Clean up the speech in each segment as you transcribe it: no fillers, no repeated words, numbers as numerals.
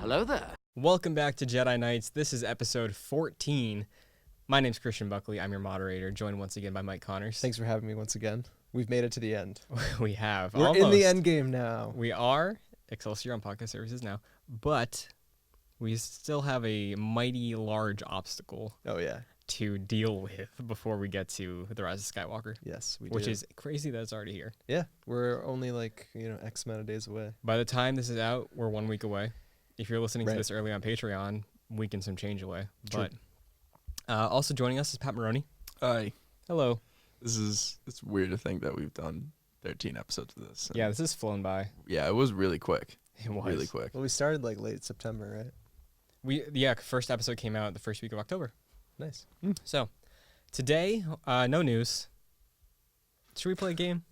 Hello there. Welcome back to Jedi Knights. This is episode 14. My name's Christian Buckley. I'm your moderator, joined once again by Mike Connors. Thanks for having me once again. We've made it to the end. We have. We're almost. in the end game now. We are. Excelsior on podcast services now. But we still have a mighty large obstacle Oh, yeah. to deal with before we get to The Rise of Skywalker. Yes, we do. Which is crazy that it's already here. Yeah, we're only X amount of days away. By the time this is out, we're 1 week away. If you're listening to Right. this early on Patreon, week and some change away. True. But also joining us is Pat Maroney. Hi. Hello. It's weird to think that we've done 13 episodes of this. Yeah, this has flown by. Yeah, it was really quick. It was. Really quick. Well, we started late September, right? First episode came out the first week of October. Nice. So, today, no news. Should we play a game?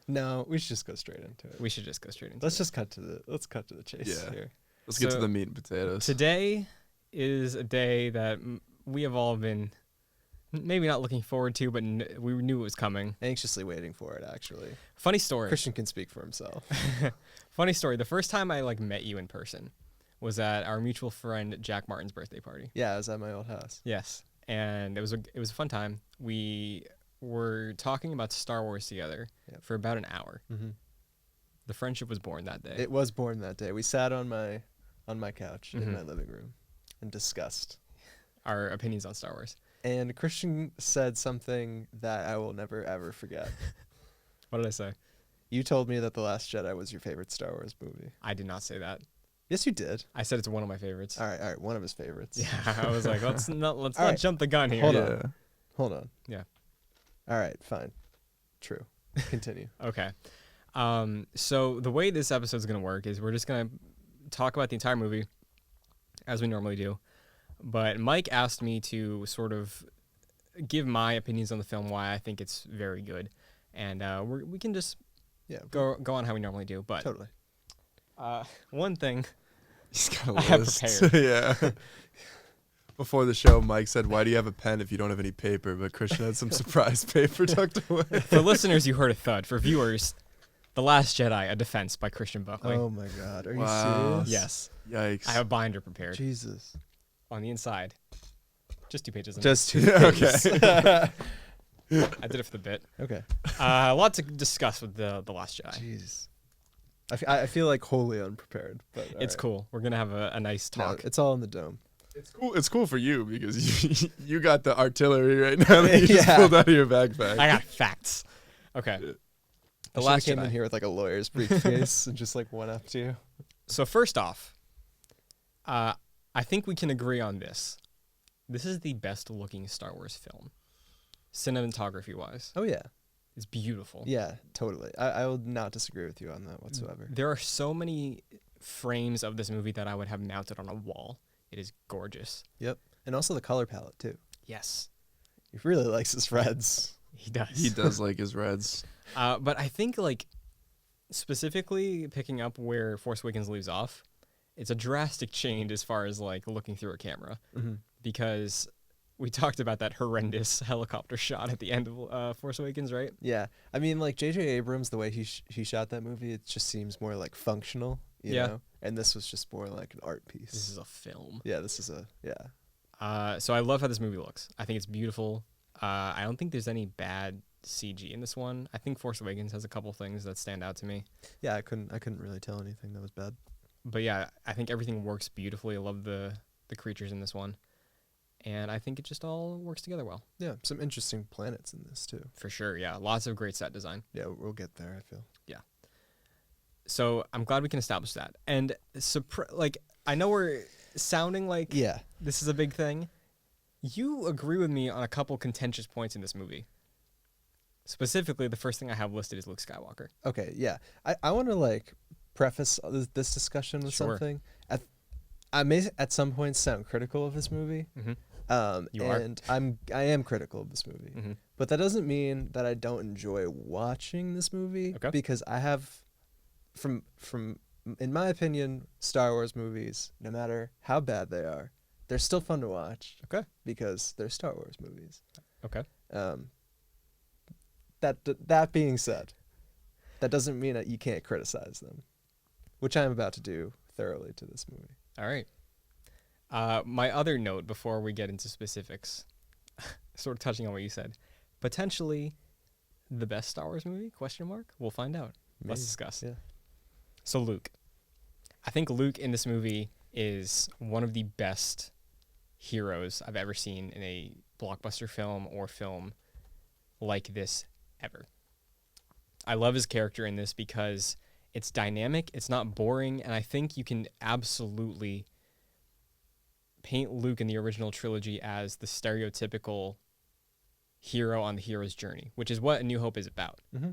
No, we should just go straight into it. We should just go straight into Let's it. just cut to the chase Yeah. here. Let's get to So, the meat and potatoes. Today is a day that we have all been maybe not looking forward to, but we knew it was coming. Anxiously waiting for it, actually. Funny story. Christian can speak for himself. Funny story. The first time I met you in person was at our mutual friend Jack Martin's birthday party. Yeah, I was at my old house. Yes, and it was a fun time. We were talking about Star Wars together for about an hour. Mm-hmm. The friendship was born that day. It was born that day. We sat on my couch in Mhm. my living room and discussed. Our opinions on Star Wars. And Christian said something that I will never, ever forget. What did I say? You told me that The Last Jedi was your favorite Star Wars movie. I did not say that. Yes, you did. I said it's one of my favorites. All right. One of his favorites. Yeah, I was like, let's not All right. jump the gun here. Hold yeah. Hold on. Yeah. All right, fine. True. Continue. Okay. So the way this episode is going to work is we're just going to talk about the entire movie as we normally do. But Mike asked me to sort of give my opinions on the film, why I think it's very good. And we can just go on how we normally do. But Totally. one thing He's got a I have list. prepared. Yeah. Before the show, Mike said, "Why do you have a pen if you don't have any paper?" But Christian had some surprise paper tucked away. For listeners, you heard a thud. For viewers, The Last Jedi, A Defense by Christian Buckley. Oh my God. Are Wow. you serious? Yes. Yikes. I have a binder prepared. Jesus. On the inside. Just 2 pages. Just 2 Yeah, pages. I did it for the bit. Okay. A lot to discuss with the Last Jedi. Jeez. I feel like wholly unprepared, but all It's right. cool. We're gonna have a nice No, talk. it's all in the dome. It's cool. It's cool for you because you got the artillery right now that you just Yeah. pulled out of your backpack. I got facts. Okay. I The should've Last came Jedi. in here with a lawyer's briefcase and just went up to you. So first off, I think we can agree on this. This is the best looking Star Wars film, cinematography wise. Oh yeah. It's beautiful. Yeah, totally. I will not disagree with you on that whatsoever. There are so many frames of this movie that I would have mounted on a wall. It is gorgeous. Yep. And also the color palette too. Yes, He really likes his reds. he does. He does like his reds. But I think specifically picking up where Force Awakens leaves off, it's a drastic change as far as looking through a camera, Mm-hmm. because we talked about that horrendous helicopter shot at the end of Force Awakens, right? Yeah, I mean, J.J. Abrams, the way he shot that movie, it just seems more functional, you Yeah. know? And this was just more like an art piece. This is a film. Yeah, this is So I love how this movie looks. I think it's beautiful. I don't think there's any bad CG in this one. I think Force Awakens has a couple things that stand out to me. Yeah, I couldn't really tell anything that was bad. But yeah, I think everything works beautifully. I love the creatures in this one. And I think it just all works together well. Yeah, some interesting planets in this too. For sure, yeah. Lots of great set design. Yeah, we'll get there, I feel. So I'm glad we can establish that. And I know we're sounding like Yeah. this is a big thing. You agree with me on a couple contentious points in this movie. Specifically, the first thing I have listed is Luke Skywalker. Okay, yeah. I want to preface this discussion with Sure. something. I may at some point sound critical of this movie. Mm-hmm. You are? And I am critical of this movie. Mm-hmm. But that doesn't mean that I don't enjoy watching this movie. Okay. Because I have, from in my opinion, Star Wars movies, no matter how bad they are, they're still fun to watch. Okay. Because they're Star Wars movies. Okay. That being said, that doesn't mean that you can't criticize them, which I'm about to do thoroughly to this movie. All right. My other note before we get into specifics, sort of touching on what you said, potentially the best Star Wars movie? Question mark. We'll find out. Let's Maybe. discuss. Yeah. So Luke, I think Luke in this movie is one of the best heroes I've ever seen in a blockbuster film or film like this ever. I love his character in this because it's dynamic, it's not boring, and I think you can absolutely paint Luke in the original trilogy as the stereotypical hero on the hero's journey, which is what A New Hope is about. Mm-hmm.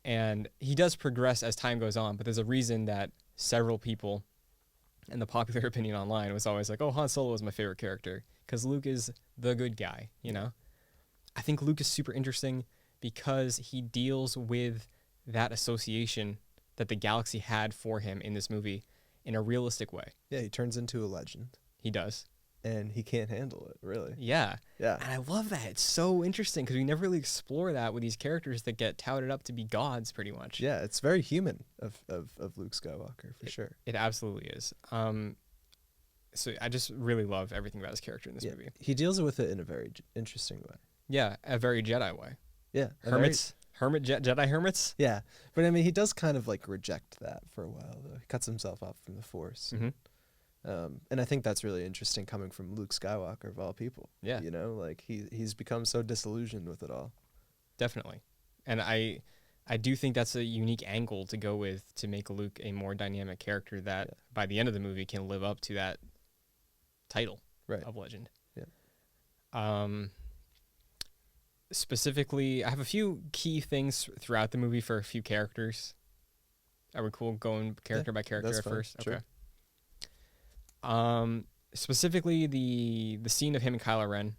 And he does progress as time goes on, but there's a reason that several people in the popular opinion online was always like, oh, Han Solo is my favorite character because Luke is the good guy, you know? I think Luke is super interesting because he deals with that association that the galaxy had for him in this movie in a realistic way. Yeah, he turns into a legend, He does. and he can't handle it, really. Yeah. Yeah. And I love that. It's so interesting because we never really explore that with these characters that get touted up to be gods pretty much. Yeah, it's very human of Luke Skywalker, for sure. It absolutely is. So I just really love everything about his character in this movie. He deals with it in a very interesting way. Yeah, a very Jedi way. Yeah. Jedi hermits. Yeah, but I mean, he does kind of like reject that for a while, though. He cuts himself off from the Force. Mm-hmm. And I think that's really interesting coming from Luke Skywalker, of all people. Yeah. You know, like he's become so disillusioned with it all. Definitely. And I do think that's a unique angle to go with to make Luke a more dynamic character that by the end of the movie can live up to that title of legend. Yeah. Specifically, I have a few key things throughout the movie for a few characters. Are we cool going character by character that's at fine. first? Sure. Okay. Specifically the scene of him and Kylo Ren,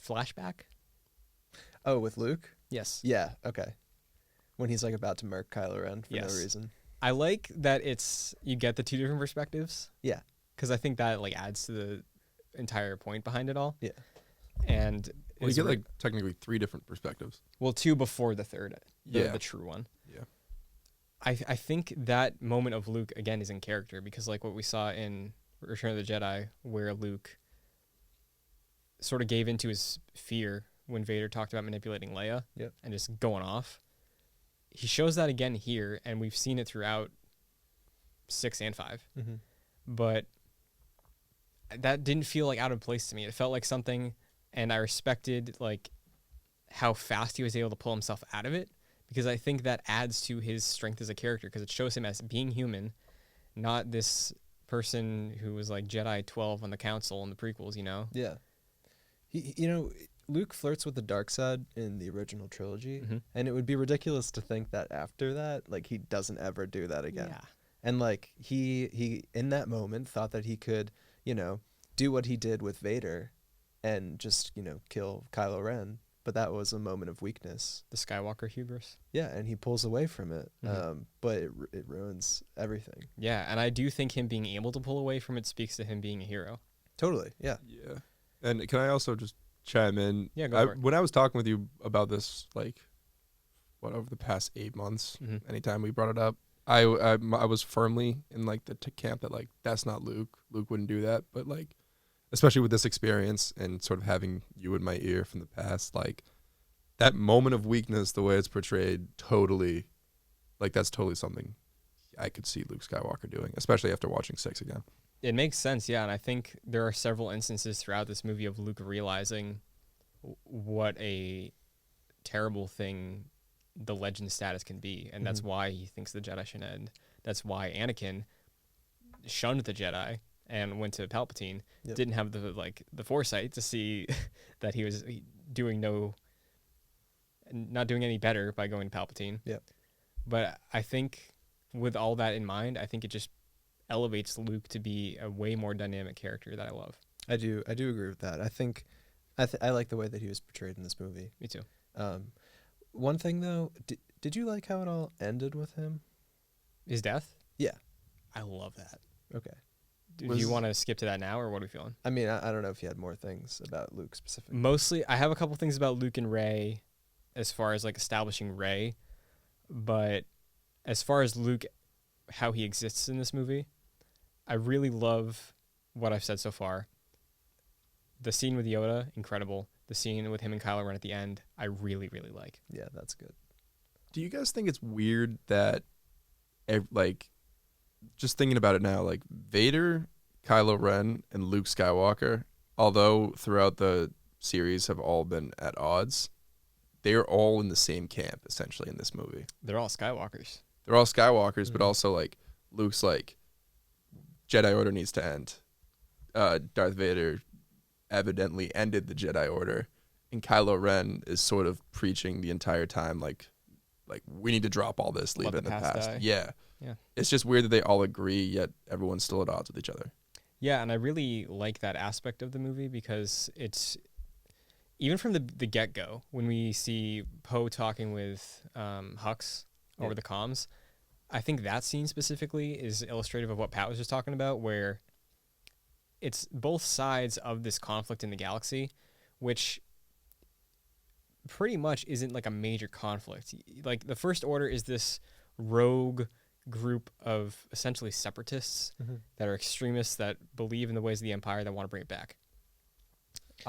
flashback. Oh, with Luke? Yes. Yeah, okay. When he's like about to murk Kylo Ren for no reason. I like that you get the two different perspectives. Yeah. Because I think that like adds to the entire point behind it all. Yeah. And You get like technically 3 different perspectives. well, 2 before the third, the true one. Yeah. I think that moment of Luke again is in character because like what we saw in Return of the Jedi, where Luke sort of gave into his fear when Vader talked about manipulating Leia and just going off. He shows that again here, and we've seen it throughout 6 and 5. Mm-hmm. But that didn't feel like out of place to me. It felt like something, and I respected like how fast he was able to pull himself out of it, because I think that adds to his strength as a character because it shows him as being human, not this person who was like Jedi 12 on the council in the prequels, you know? Yeah. Luke flirts with the dark side in the original trilogy, and it would be ridiculous to think that after that, like, he doesn't ever do that again. Yeah. And like he in that moment thought that he could, do what he did with Vader and just, kill Kylo Ren, but that was a moment of weakness. The Skywalker hubris. Yeah, and he pulls away from it. But it ruins everything. Yeah, and I do think him being able to pull away from it speaks to him being a hero. Totally. Yeah. Yeah. And can I also just chime in? Yeah, go for it. When I was talking with you about this, like, over the past 8 months, anytime we brought it up, I was firmly in like the camp that like that's not Luke. Luke wouldn't do that. But like, especially with this experience and sort of having you in my ear from the past, like that moment of weakness, the way it's portrayed, totally, like that's totally something I could see Luke Skywalker doing, especially after watching 6 again. It makes sense, yeah, and I think there are several instances throughout this movie of Luke realizing what a terrible thing the legend status can be, and that's why he thinks the Jedi should end. That's why Anakin shunned the Jedi and went to Palpatine. Didn't have the foresight to see that he was not doing any better by going to Palpatine. Yep. But I think with all that in mind, I think it just elevates Luke to be a way more dynamic character that I love. I do agree with that. I think I like the way that he was portrayed in this movie. Me too. One thing though, did you like how it all ended with him? His death? Yeah. I love that. Okay. Do you want to skip to that now, or what are we feeling? I mean, I don't know if you had more things about Luke specifically. Mostly, I have a couple things about Luke and Rey as far as like establishing Rey, but as far as Luke, how he exists in this movie, I really love what I've said so far. The scene with Yoda, incredible. The scene with him and Kylo Ren at the end, I really, really like. Yeah, that's good. Do you guys think it's weird that, like, just thinking about it now, like Vader, Kylo Ren, and Luke Skywalker, although throughout the series have all been at odds, they're all in the same camp essentially in this movie. They're all Skywalkers. They're all Skywalkers, Mm-hmm. but also like Luke's like Jedi Order needs to end. Darth Vader evidently ended the Jedi Order, and Kylo Ren is sort of preaching the entire time like we need to drop all this, leave Let it in the the past past. die. Yeah. Yeah. It's just weird that they all agree, yet everyone's still at odds with each other. Yeah, and I really like that aspect of the movie because it's even from the get-go when we see Poe talking with Hux over the comms. I think that scene specifically is illustrative of what Pat was just talking about, where it's both sides of this conflict in the galaxy, which pretty much isn't like a major conflict. Like the First Order is this rogue group of essentially separatists that are extremists that believe in the ways of the Empire that want to bring it back.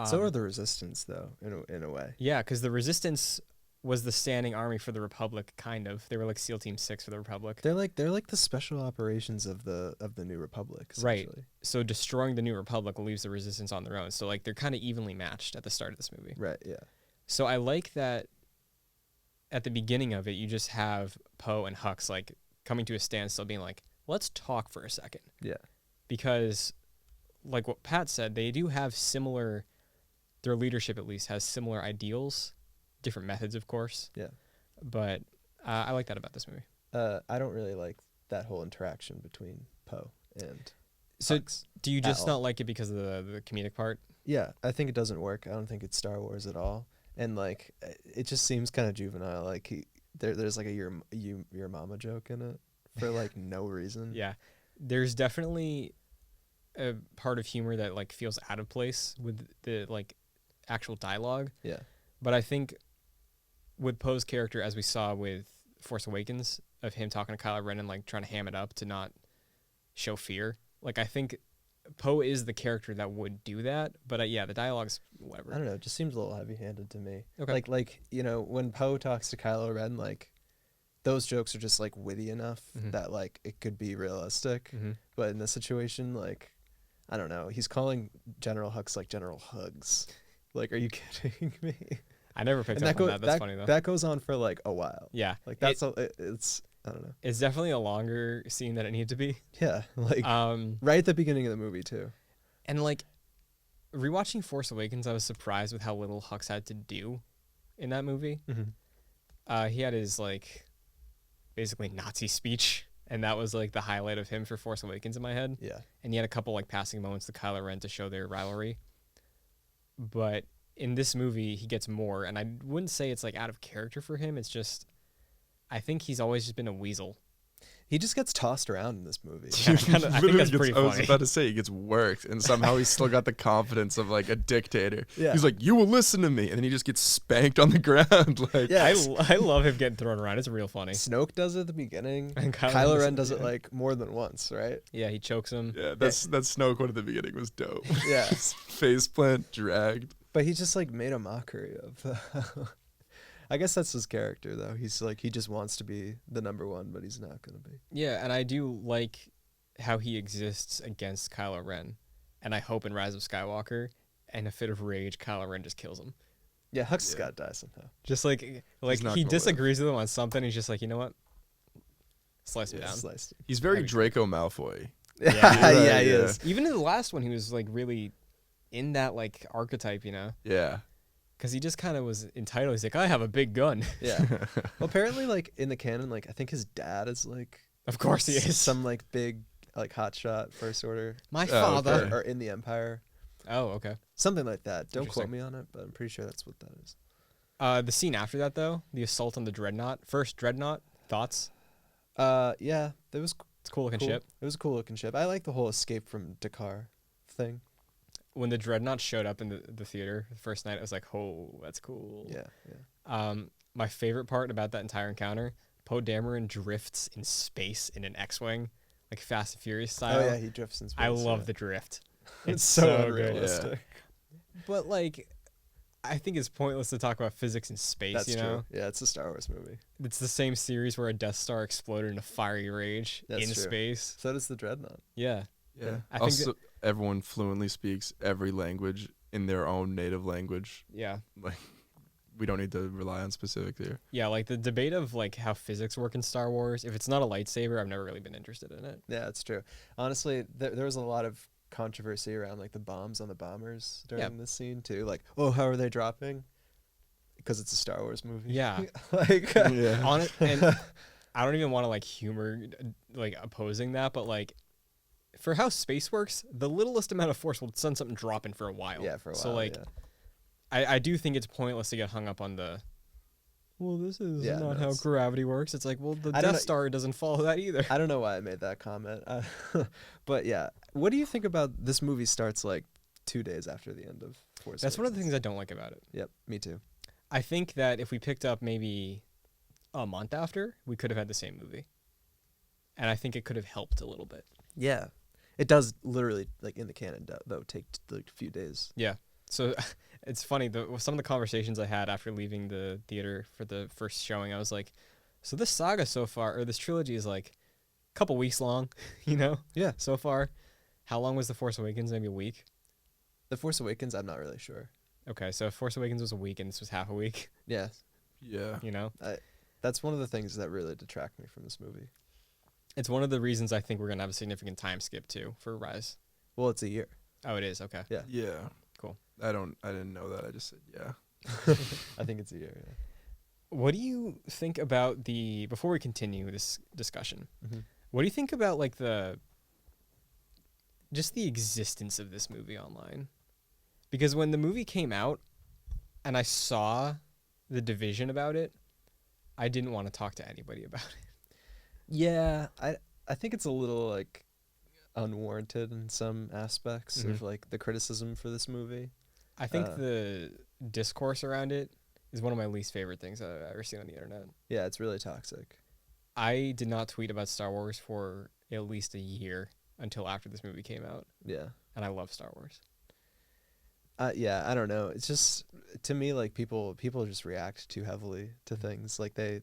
So are the Resistance, though, in a way. Yeah, because the Resistance was the standing army for the Republic, kind of. They were like SEAL Team 6 for the Republic. They're like the special operations of the New Republic, Right. essentially. So destroying the New Republic leaves the Resistance on their own. So like they're kind of evenly matched at the start of this movie. Right. Yeah. So I like that at the beginning of it, you just have Poe and Hux like coming to a standstill, being like, let's talk for a second. Yeah. Because like what Pat said, they do have similar, their leadership at least has similar ideals, different methods, of course. Yeah. But I like that about this movie. I don't really like that whole interaction between Poe and So Hux. do you At just all. not like it because of the comedic part? Yeah, I think it doesn't work. I don't think it's Star Wars at all. And like, it just seems kind of juvenile. Like there's like a your mama joke in it for like no reason. Yeah. There's definitely a part of humor that like feels out of place with the like actual dialogue. Yeah. But I think with Poe's character, as we saw with Force Awakens, of him talking to Kylo Ren and like trying to ham it up to not show fear, like I think Poe is the character that would do that. But yeah, the dialogue's whatever. I don't know. It just seems a little heavy-handed to me. Okay. Like when Poe talks to Kylo Ren, like those jokes are just like witty enough that like it could be realistic. But in this situation, like I don't know. He's calling General Hux like General Hugs. Like, are you kidding me? I never picked up on that. That's funny though. That goes on for like a while. Yeah. Like that's it's I don't know. It's definitely a longer scene than it needed to be. Yeah, like right at the beginning of the movie too. And like rewatching Force Awakens, I was surprised with how little Hux had to do in that movie. He had his like basically Nazi speech, and that was like the highlight of him for Force Awakens in my head. Yeah. And he had a couple like passing moments to Kylo Ren to show their rivalry. But in this movie, he gets more, and I wouldn't say it's like out of character for him. It's just, I think he's always just been a weasel. He just gets tossed around in this movie. Yeah, I think that's pretty I was funny. about to say he gets worked, and somehow he's still got the confidence of like a dictator. Yeah. He's like, "You will listen to me," and then he just gets spanked on the ground. Like, Yeah. I love him getting thrown around. It's real funny. Snoke does it at the beginning. And Kylo Ren does it like more than once, right? Yeah, he chokes him. yeah, that Snoke one at the beginning was dope. Yeah. His faceplant dragged. But he just like made a mockery of I guess that's his character though. He's like he just wants to be the number one, but he's not gonna be. Yeah, and I do like how he exists against Kylo Ren. And I hope in Rise of Skywalker, in a fit of rage, Kylo Ren just kills him. Yeah, Hux has gotta die somehow. Just like not he gonna disagrees with him on something. He's just like, you know what? Slice him down. Sliced. He's very That'd be Draco Malfoy. Yeah, Yeah, he yeah. is. Even in the last one, he was like really in that like archetype, you know? Yeah. Because he just kind of was entitled. He's like, I have a big gun. Yeah. Well, apparently, like in the canon, like I think his dad is like Of course he is. some like big like hotshot First Order My Oh, father. okay. or in the Empire, Oh, okay. something like that. Don't quote Interesting. me on it, but I'm pretty sure that's what that is. The scene after that, though, the assault on the Dreadnought. First Dreadnought, thoughts? Yeah, it was It's a cool looking cool. ship. It was a cool looking ship. I like the whole escape from Dakar thing. When the Dreadnought showed up in the theater the first night, I was like, oh, that's cool. Yeah, yeah. My favorite part about that entire encounter, Poe Dameron drifts in space in an X-Wing like Fast and Furious style. Oh yeah, he drifts in space. I love yeah. the drift. It's so good. unrealistic. But like, I think it's pointless to talk about physics in space. That's you know, true. Yeah, it's a Star Wars movie. it's the same series where a Death Star exploded in a fiery rage That's in true. space. So does the Dreadnought. Yeah, Yeah. I think Also, everyone fluently speaks every language in their own native language. yeah, Like, we don't need to rely on specifics here. yeah. Like the debate of like how physics work in Star Wars. If it's not a lightsaber, I've never really been interested in it. Yeah, it's true. Honestly, there was a lot of controversy around like the bombs on the bombers during this scene too. Like, oh, how are they dropping? Because it's a Star Wars movie. Yeah, like, and I don't even want to like humor like opposing that, but like for how space works, the littlest amount of force will send something dropping for a while. yeah, for a while. So like, yeah. I do think it's pointless to get hung up on the. Well, this is Yeah, not no, how it's- gravity works. It's like, well, the I don't Death know- Star doesn't follow that either. I don't know why I made that comment, but yeah. What do you think about this movie? Starts like 2 days after the end of Force. That's one of the Awakens? things I don't like about it. Yep, me too. I think that if we picked up maybe a month after, we could have had the same movie, and I think it could have helped a little bit. Yeah, it does literally like in the canon though take like a few days. Yeah. So it's funny, some of the conversations I had after leaving the theater for the first showing, I was like, so this saga so far, or this trilogy is like a couple weeks long, you know? Yeah. So far. How long was The Force Awakens? Maybe a week? The Force Awakens, I'm not really sure. Okay, so if Force Awakens was a week and this was half a week, Yeah, Yeah. you know? that's one of the things that really detract me from this movie. It's one of the reasons I think we're going to have a significant time skip, too, for Rise. Well, it's a year. Oh, it is? Okay. Yeah. Yeah. Cool. I didn't know that. I just said yeah. I think it's a year. Yeah. What do you think about before we continue this discussion, Mm-hmm. what do you think about like just the existence of this movie online? Because when the movie came out and I saw the division about it, I didn't want to talk to anybody about it. Yeah, I think it's a little like unwarranted in some aspects of like the criticism for this movie. I think the discourse around it is one of my least favorite things that I've ever seen on the internet. Yeah, it's really toxic. I did not tweet about Star Wars for at least a year until after this movie came out, Yeah. and I love Star Wars. Yeah, I don't know. It's just to me like people just react too heavily to things. Like they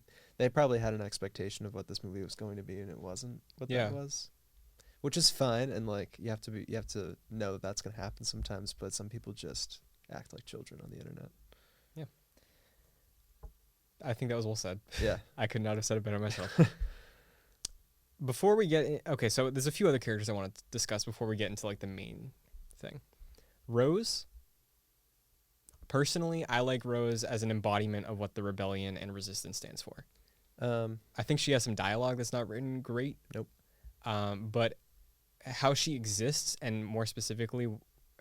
probably had an expectation of what this movie was going to be, and it wasn't what Yeah. that was. Which is fine, and like you have to know that that's gonna happen sometimes. But some people just act like children on the internet. I think that was well said. Yeah. I could not have said it better myself. Before we get okay, so there's a few other characters I want to discuss before we get into like the main thing. Rose. Personally, I like Rose as an embodiment of what the rebellion and resistance stands for. I think she has some dialogue that's not written great. Nope. But how she exists, and more specifically,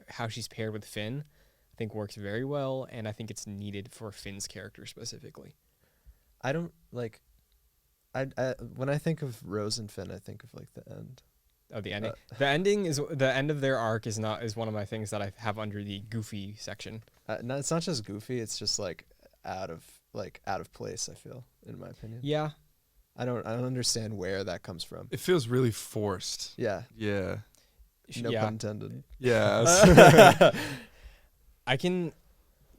how she's paired with Finn, I think works very well, and I think it's needed for Finn's character specifically. I don't like. I when I think of Rose and Finn, I think of like the end. Oh, the ending. The ending is the end of their arc is one of my things that I have under the goofy section. No, it's not just goofy. It's just like out of place. I feel, in my opinion. Yeah. I don't understand where that comes from. It feels really forced. Yeah. Yeah. No yeah. pun intended. Yeah. I can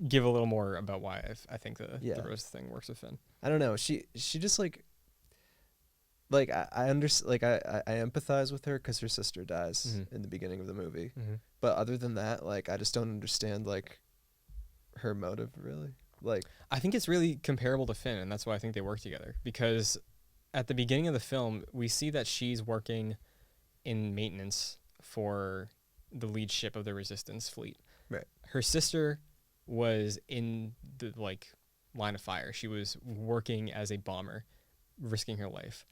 give a little more about why I think the Rose thing works with Finn. I don't know. She just like I understand. Like I empathize with her because her sister dies in the beginning of the movie. Mm-hmm. But other than that, like I just don't understand like her motive really. Like I think it's really comparable to Finn, and that's why I think they work together. Because at the beginning of the film, we see that she's working in maintenance for the lead ship of the Resistance fleet. Right. Her sister was in the line of fire. She was working as a bomber, risking her life.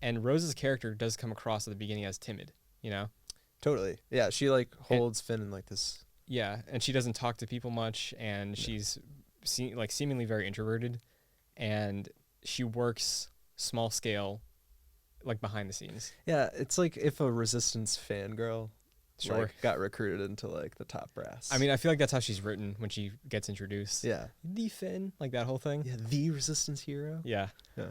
And Rose's character does come across at the beginning as timid, you know? totally. Yeah, she like holds Finn in like this. Yeah, and she doesn't talk to people much, and she's seemingly very introverted, and she works small scale, like behind the scenes. Yeah, it's like if a Resistance fangirl Sure. got recruited into like the top brass. I mean, I feel like that's how she's written when she gets introduced. yeah. The Finn, like that whole thing. Yeah, the Resistance hero. Yeah. Yeah.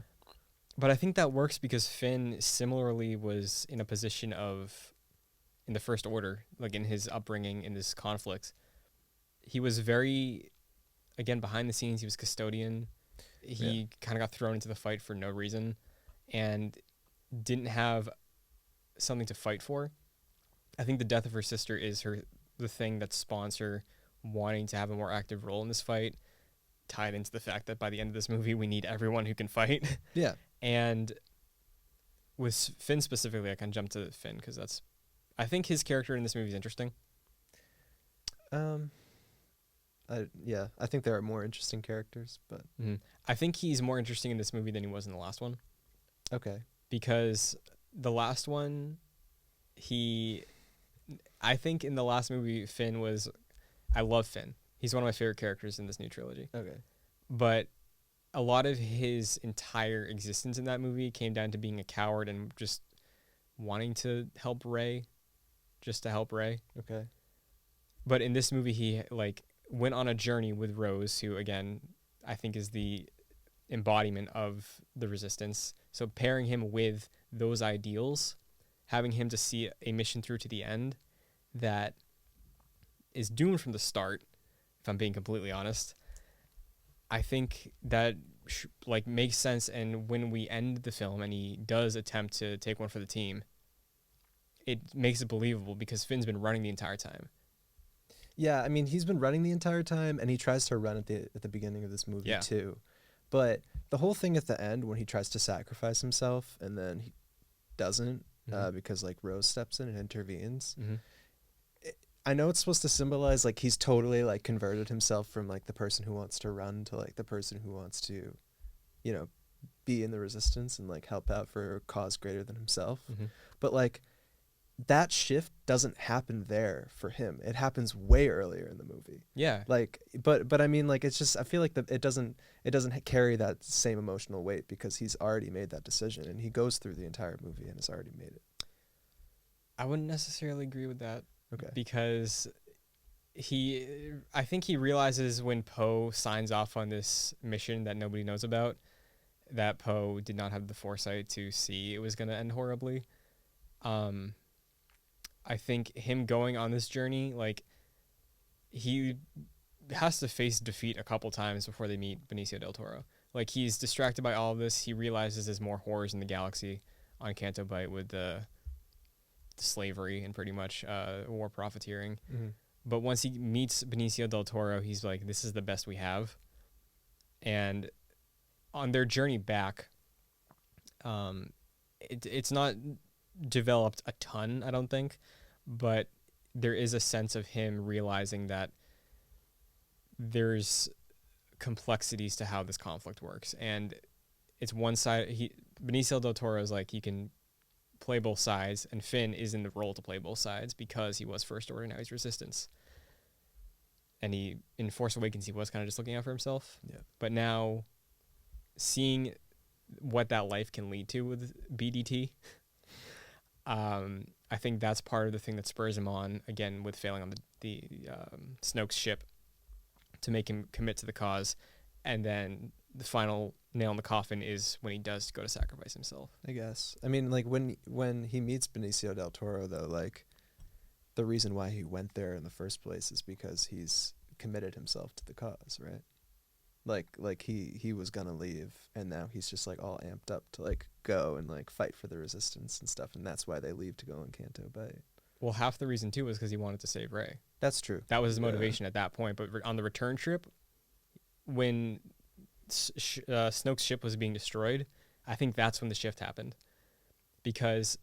But I think that works because Finn similarly was in a position of, in the First Order, like in his upbringing, in this conflict, he was very, again, behind the scenes. He was custodian. He kind of got thrown into the fight for no reason and didn't have something to fight for. I think the death of her sister is the thing that spawns her wanting to have a more active role in this fight, tied into the fact that by the end of this movie, we need everyone who can fight. Yeah. And with Finn specifically, I can jump to Finn because I think his character in this movie is interesting. I think there are more interesting characters, but I think he's more interesting in this movie than he was in the last one. Okay. Because the last one, I think in the last movie, I love Finn. He's one of my favorite characters in this new trilogy. Okay. But a lot of his entire existence in that movie came down to being a coward and just wanting to help Rey, just to help Rey. Okay. But in this movie, he went on a journey with Rose, who again I think is the embodiment of the Resistance. So pairing him with those ideals, having him to see a mission through to the end that is doomed from the start, if I'm being completely honest, I think that makes sense. And when we end the film and he does attempt to take one for the team, it makes it believable because Finn's been running the entire time. Yeah, I mean, he's been running the entire time, and he tries to run at the beginning of this movie too. But the whole thing at the end when he tries to sacrifice himself and then he doesn't because Rose steps in and intervenes. Mm-hmm. I know it's supposed to symbolize he's totally converted himself from the person who wants to run to the person who wants to, be in the Resistance and help out for a cause greater than himself. Mm-hmm. But that shift doesn't happen there for him. It happens way earlier in the movie. Yeah. But I mean it's just, I feel it doesn't carry that same emotional weight because he's already made that decision and he goes through the entire movie and has already made it. I wouldn't necessarily agree with that. Okay. Because I think he realizes when Poe signs off on this mission that nobody knows about, that Poe did not have the foresight to see it was going to end horribly. I think him going on this journey, he has to face defeat a couple times before they meet Benicio del Toro. He's distracted by all of this. He realizes there's more horrors in the galaxy on Canto Bight with the slavery and pretty much war profiteering. Mm-hmm. But once he meets Benicio del Toro, he's like, this is the best we have. And on their journey back, it's not developed a ton, I don't think, but there is a sense of him realizing that there's complexities to how this conflict works. And it's one side, Benicio del Toro is he can play both sides, and Finn is in the role to play both sides because he was First Order, now he's Resistance. And in Force Awakens, he was kind of just looking out for himself. Yeah. But now, seeing what that life can lead to with BDT, I think that's part of the thing that spurs him on, again, with failing on the Snoke's ship, to make him commit to the cause. And then the final nail in the coffin is when he does go to sacrifice himself. I guess. I mean, when he meets Benicio del Toro, though, the reason why he went there in the first place is because he's committed himself to the cause, right? He was gonna leave, and now he's just all amped up to go and fight for the Resistance and stuff, and that's why they leave to go on Canto Bight. Well, half the reason too was because he wanted to save Rey. That's true. That was his motivation at that point. But on the return trip, when Snoke's ship was being destroyed, I think that's when the shift happened, because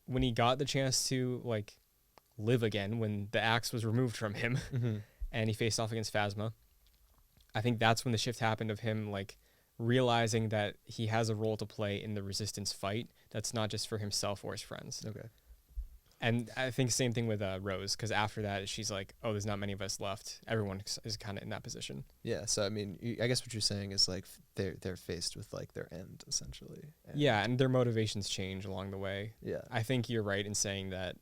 when he got the chance to live again, when the axe was removed from him, mm-hmm. and he faced off against Phasma, I think that's when the shift happened of him realizing that he has a role to play in the Resistance fight that's not just for himself or his friends. Okay. And I think same thing with Rose, because after that she's like, oh, there's not many of us left. Everyone is kind of in that position. Yeah, so I mean, I guess what you're saying is they're faced with their end essentially. Yeah, and their motivations change along the way. Yeah, I think you're right in saying that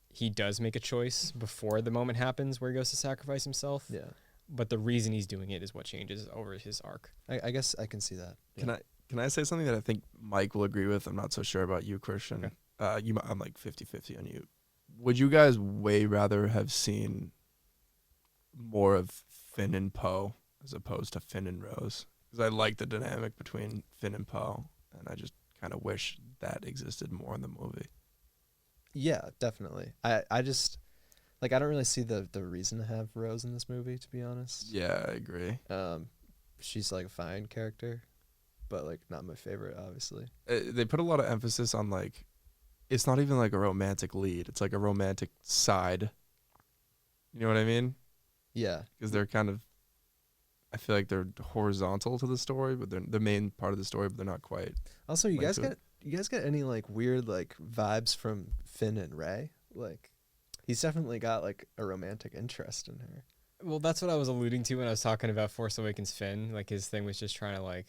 he does make a choice before the moment happens where he goes to sacrifice himself. Yeah, but the reason he's doing it is what changes over his arc. I guess I can see that. Can Can I say something that I think Mike will agree with? I'm not so sure about you, Christian. Okay. I'm like 50-50 on you. Would you guys way rather have seen more of Finn and Poe as opposed to Finn and Rose? Because I like the dynamic between Finn and Poe, and I just kind of wish that existed more in the movie. Yeah, definitely. I just like I don't really see the reason to have Rose in this movie, to be honest. Yeah, I agree. She's like a fine character, but like not my favorite, obviously. They put a lot of emphasis on like, it's not even like a romantic lead. It's like a romantic side. You know what I mean? Yeah. Because they're kind of, I feel like they're horizontal to the story, but they're the main part of the story, but they're not quite. Also, you guys get any like weird like vibes from Finn and Rey? Like, he's definitely got like a romantic interest in her. Well, that's what I was alluding to when I was talking about Force Awakens Finn. Like, his thing was just trying to like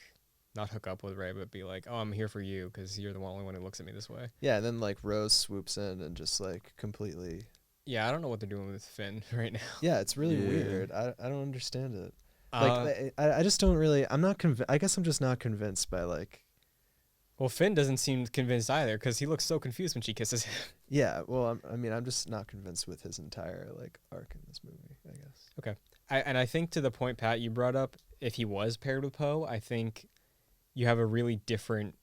not hook up with Rey, but be like, oh, I'm here for you because you're the only one who looks at me this way. Yeah, and then like Rose swoops in and just like completely. Yeah, I don't know what they're doing with Finn right now. Yeah, it's really Yeah. weird. I don't understand it. Like I just don't really. I'm not convinced. I guess I'm just not convinced by like. Well, Finn doesn't seem convinced either because he looks so confused when she kisses him. Yeah, well, I'm just not convinced with his entire like arc in this movie, I guess. Okay. I think to the point, Pat, you brought up, if he was paired with Poe, I think you have a really different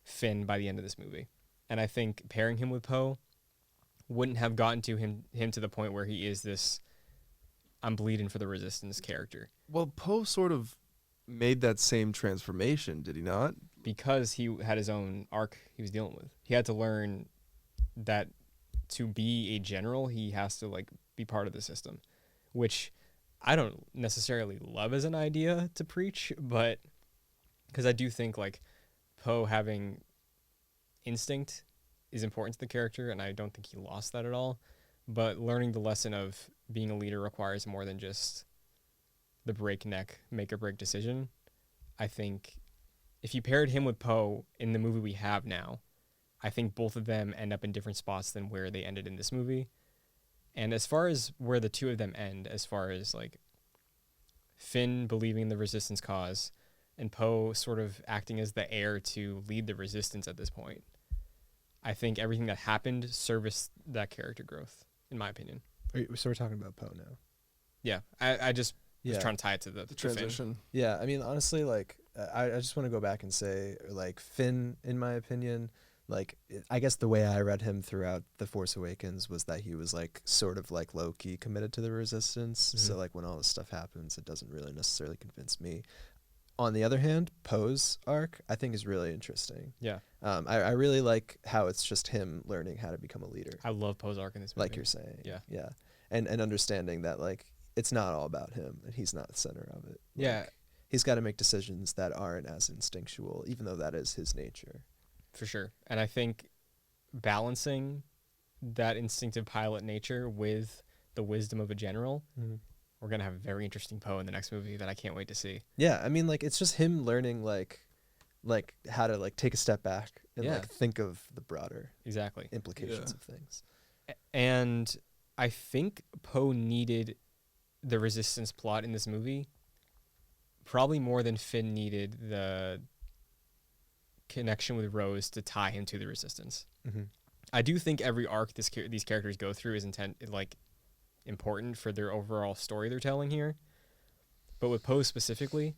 Finn by the end of this movie. And I think pairing him with Poe wouldn't have gotten to him to the point where he is this I'm bleeding for the Resistance character. Well, Poe sort of made that same transformation, did he not? Because he had his own arc he was dealing with. He had to learn that to be a general, he has to like be part of the system, which I don't necessarily love as an idea to preach, but because I do think like Poe having instinct is important to the character, and I don't think he lost that at all. But learning the lesson of being a leader requires more than just the breakneck make or break decision. I think if you paired him with Poe in the movie we have now, I think both of them end up in different spots than where they ended in this movie. And as far as where the two of them end, as far as like Finn believing in the Resistance cause and Poe sort of acting as the heir to lead the Resistance at this point, I think everything that happened serviced that character growth, in my opinion. So we're talking about Poe now. Yeah, I just was Yeah. trying to tie it to the Finn. Transition. Yeah, I mean, honestly, like, I just want to go back and say, like, Finn, in my opinion, like, I guess the way I read him throughout The Force Awakens was that he was, like, sort of, like, low-key committed to the Resistance. So, like, when all this stuff happens, it doesn't really necessarily convince me. On the other hand, Poe's arc, I think, is really interesting. Yeah. I really like how it's just him learning how to become a leader, I love Poe's arc in this movie. like you're saying. Yeah. Yeah. And understanding that, like, it's not all about him, and he's not the center of it. Yeah. Like, he's got to make decisions that aren't as instinctual, even though that is his nature. For sure. And I think balancing that instinctive pilot nature with the wisdom of a general, we're going to have a very interesting Poe in the next movie that I can't wait to see. Yeah, I mean, like, it's just him learning, like how to, like, take a step back and, Yeah. like, think of the broader Exactly. implications Yeah. of things. And I think Poe needed the Resistance plot in this movie probably more than Finn needed the connection with Rose to tie him to the Resistance. Mm-hmm. I do think every arc these characters go through is important for their overall story they're telling here. But with Poe specifically,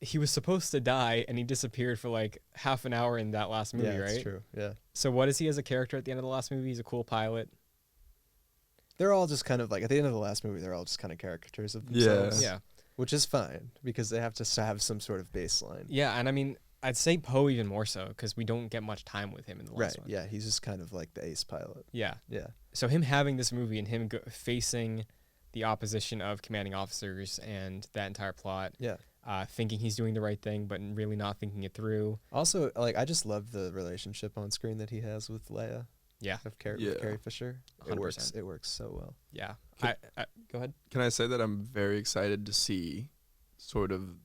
he was supposed to die and he disappeared for like half an hour in that last movie, Yeah, right? that's true. Yeah. So what is he as a character at the end of the last movie? He's a cool pilot. They're all just kind of, like, at the end of the last movie, they're all just kind of caricatures of Yeah. themselves. Yeah. Which is fine, because they have to have some sort of baseline. Yeah, and I mean, I'd say Poe even more so because we don't get much time with him in the Right, last one. yeah, he's just kind of like the ace pilot. Yeah. Yeah. So him having this movie and him facing the opposition of commanding officers and that entire plot, Yeah. thinking he's doing the right thing but really not thinking it through. Also, like, I just love the relationship on screen that he has with Leia. Yeah. With Yeah. Carrie Fisher. 100%. It works so well. Yeah. Can- Go ahead. Can I say that I'm very excited to see sort of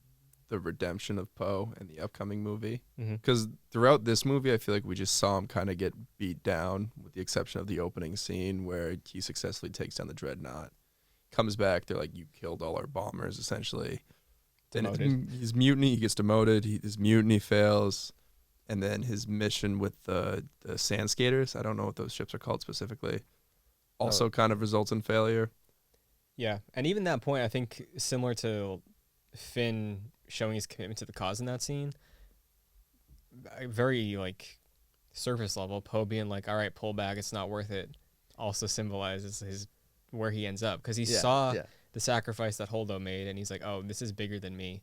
the redemption of Poe in the upcoming movie? Mm-hmm. Because throughout this movie, I feel like we just saw him kind of get beat down, with the exception of the opening scene where he successfully takes down the dreadnought. Comes back, they're like, you killed all our bombers, essentially. Demoted. His mutiny, he gets demoted. His mutiny fails, and then his mission with the sand skaters, I don't know what those ships are called specifically, also kind of results in failure. Yeah, and even that point, I think similar to Finn showing his commitment to the cause in that scene, very like surface level. Poe being like, "All right, pull back, it's not worth it," also symbolizes his where he ends up because he saw the sacrifice that Holdo made, and he's like, "Oh, this is bigger than me."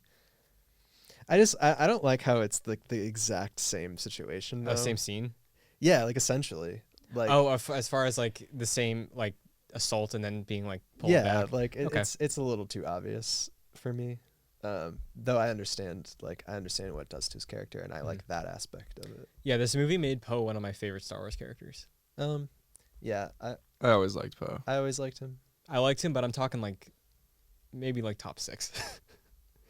I don't like how it's the exact same situation though. Same scene. Yeah, like essentially. Like as far as like the same like assault and then being like pulled yeah, back. like it's a little too obvious for me. Though I understand what it does to his character, and I like that aspect of it. Yeah, this movie made Poe one of my favorite Star Wars characters. Yeah, I always liked Poe. I always liked him. I liked him, but I'm talking like maybe like top 6.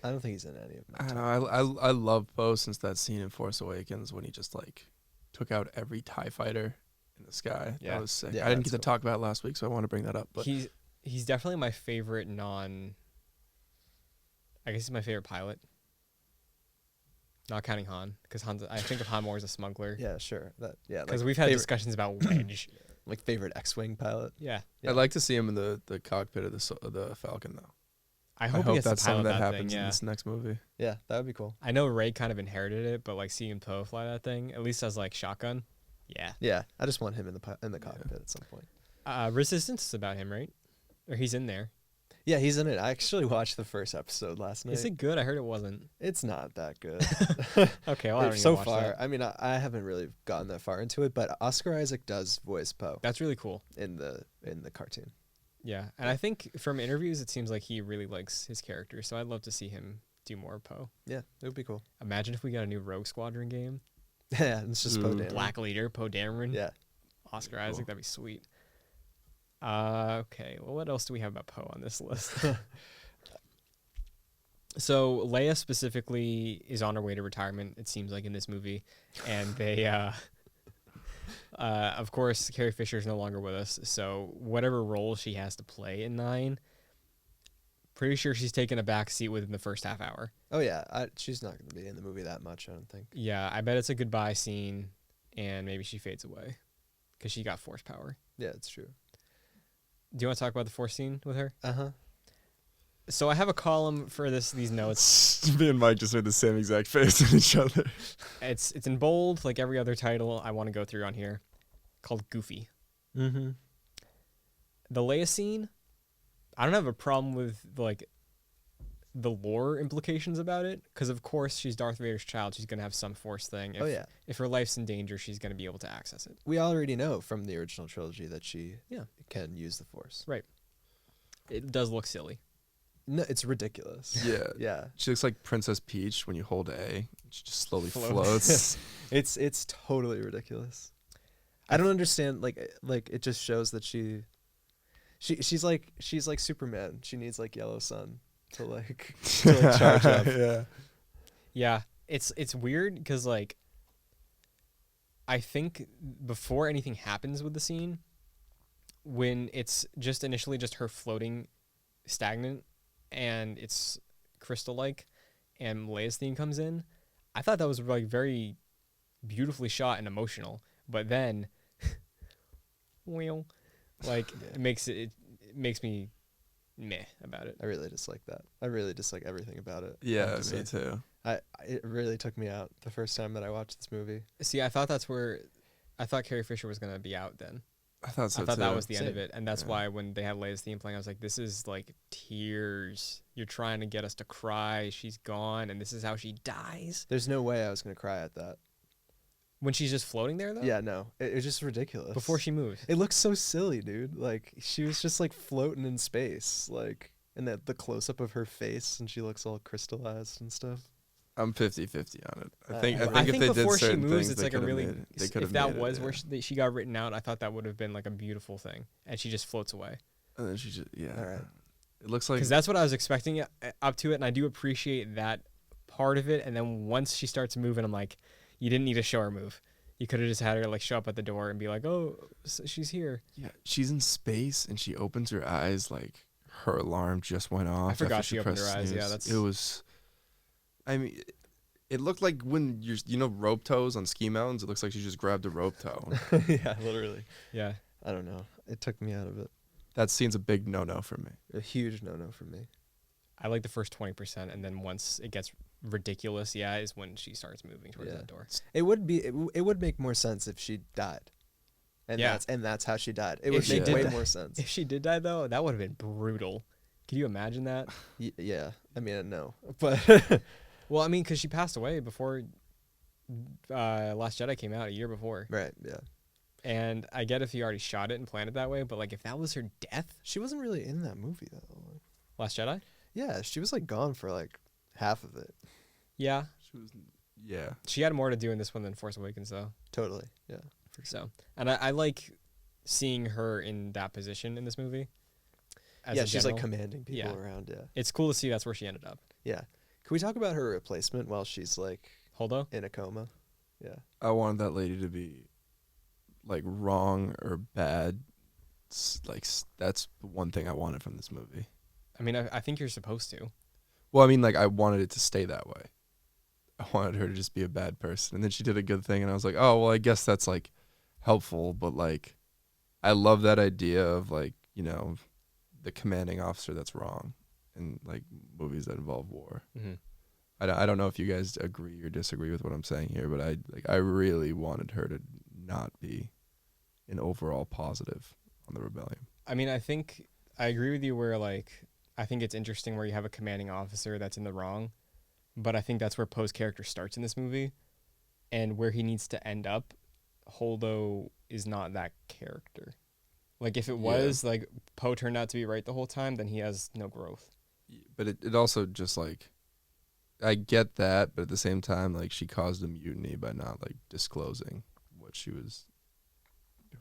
I don't think he's in any of them. I don't know. I love Poe since that scene in Force Awakens when he just like took out every TIE fighter in the sky. Yeah. That was sick. Yeah, I didn't get that's to talk about it last week, so I want to bring that up. But he's definitely my favorite I guess he's my favorite pilot. Not counting Han, because I think of Han more as a smuggler. Yeah, sure. Because we've had discussions about Wedge. Like favorite X-wing pilot. Yeah. I'd like to see him in the cockpit of the Falcon though. I hope he gets that's to pilot something that that happens thing, in this next movie. Yeah, that would be cool. I know Rey kind of inherited it, but like seeing Poe fly that thing, at least as like shotgun. Yeah. Yeah, I just want him in the cockpit at some point. Resistance is about him, right? Or he's in there. Yeah, he's in it. I actually watched the first episode last night. Is it good? I heard it wasn't. It's not that good. Okay, well, I don't so need to watch far, that. I mean, I haven't really gotten that far into it, but Oscar Isaac does voice Poe That's really cool. in the cartoon. Yeah, and I think from interviews, it seems like he really likes his character, so I'd love to see him do more Poe. Yeah, it would be cool. Imagine if we got a new Rogue Squadron game. Yeah, it's just Poe Dameron. Black Leader, Poe Dameron. Yeah. Oscar Cool. Isaac, that'd be sweet. Okay, well, what else do we have about Poe on this list? So Leia specifically is on her way to retirement, it seems like, in this movie, and they, of course, Carrie Fisher is no longer with us, so whatever role she has to play in 9, pretty sure she's taken a back seat within the first half hour. Oh yeah, she's not going to be in the movie that much, I don't think. Yeah, I bet it's a goodbye scene, and maybe she fades away because she got Force power. Yeah, it's true. Do you want to talk about the Force scene with her? Uh-huh. So I have a column for these notes. Me and Mike just made the same exact face at each other. It's in bold, like every other title I want to go through on here, called Goofy. Mm-hmm. The Leia scene, I don't have a problem with like the lore implications about it, because of course she's Darth Vader's child. She's gonna have some Force thing. If her life's in danger, she's gonna be able to access it. We already know from the original trilogy that she can use the Force. Right. It does look silly. No, it's ridiculous. Yeah. Yeah. She looks like Princess Peach when you hold A. She just slowly floats. It's totally ridiculous. I don't understand. Like it just shows that she's like Superman. She needs like yellow sun to like charge up. Yeah. Yeah, it's weird because like I think before anything happens with the scene, when it's just initially just her floating stagnant and it's crystal-like and Leia's theme comes in, I thought that was like very beautifully shot and emotional. But then, well, like it makes me meh about it. I really dislike that. I really dislike everything about it. Yeah, me too. It really took me out the first time that I watched this movie. See, I thought Carrie Fisher was gonna be out then. I thought so I thought too. that was the end Same. of it, and that's why when they had Leia's theme playing, I was like, "This is like tears. You're trying to get us to cry. She's gone, and this is how she dies." There's no way I was gonna cry at that. When she's just floating there, though. Yeah, no, it's just ridiculous. Before she moves. It looks so silly, dude. Like she was just like floating in space, like, and the close up of her face, and she looks all crystallized and stuff. I'm 50-50 on it. I I think think if they before did she certain moves, things, it's they like a could've really. made it. They could've If that made it, was yeah. where she got written out, I thought that would have been like a beautiful thing, and she just floats away. And then she just All right. It looks like Because that's what I was expecting up to it, and I do appreciate that part of it. And then once she starts moving, I'm like, you didn't need to show her move. You could have just had her like show up at the door and be like, "Oh, she's here." yeah, she's in space and she opens her eyes like her alarm just went off. I forgot after she opened pressed her eyes. Yeah, snooze. that's. It was. I mean, it looked like when rope tows on ski mountains. It looks like she just grabbed a rope tow. Yeah, literally. Yeah. I don't know. It took me out of it. That scene's a big no-no for me. A huge no-no for me. I like the first 20%, and then once it gets ridiculous, is when she starts moving towards that door. It would make more sense if she died. And that's how she died. It would make way more sense. If she did die, though, that would have been brutal. Can you imagine that? Yeah. I mean, no. But well, I mean, because she passed away before Last Jedi came out, a year before. Right, yeah. And I get if he already shot it and planned it that way, but like if that was her death, she wasn't really in that movie though. Last Jedi? Yeah, she was like gone for like half of it. Yeah. She was. Yeah. She had more to do in this one than Force Awakens, though. Totally. Yeah. So, and I like seeing her in that position in this movie. She's like commanding people around. Yeah. It's cool to see that's where she ended up. Yeah. Can we talk about her replacement while she's like Holdo in a coma? Yeah. I wanted that lady to be like wrong or bad. Like that's the one thing I wanted from this movie. I mean, I think you're supposed to. Well, I mean, like I wanted it to stay that way. I wanted her to just be a bad person, and then she did a good thing, and I was like, oh well, I guess that's like helpful. But like, I love that idea of like the commanding officer that's wrong in like movies that involve war. Mm-hmm. I don't know if you guys agree or disagree with what I'm saying here, but I really wanted her to not be an overall positive on the rebellion. I mean, I think I agree with you where like I think it's interesting where you have a commanding officer that's in the wrong, but I think that's where Poe's character starts in this movie, and where he needs to end up. Holdo is not that character. Like if it was like Poe turned out to be right the whole time, then he has no growth. But it also just like, I get that, but at the same time, like she caused a mutiny by not like disclosing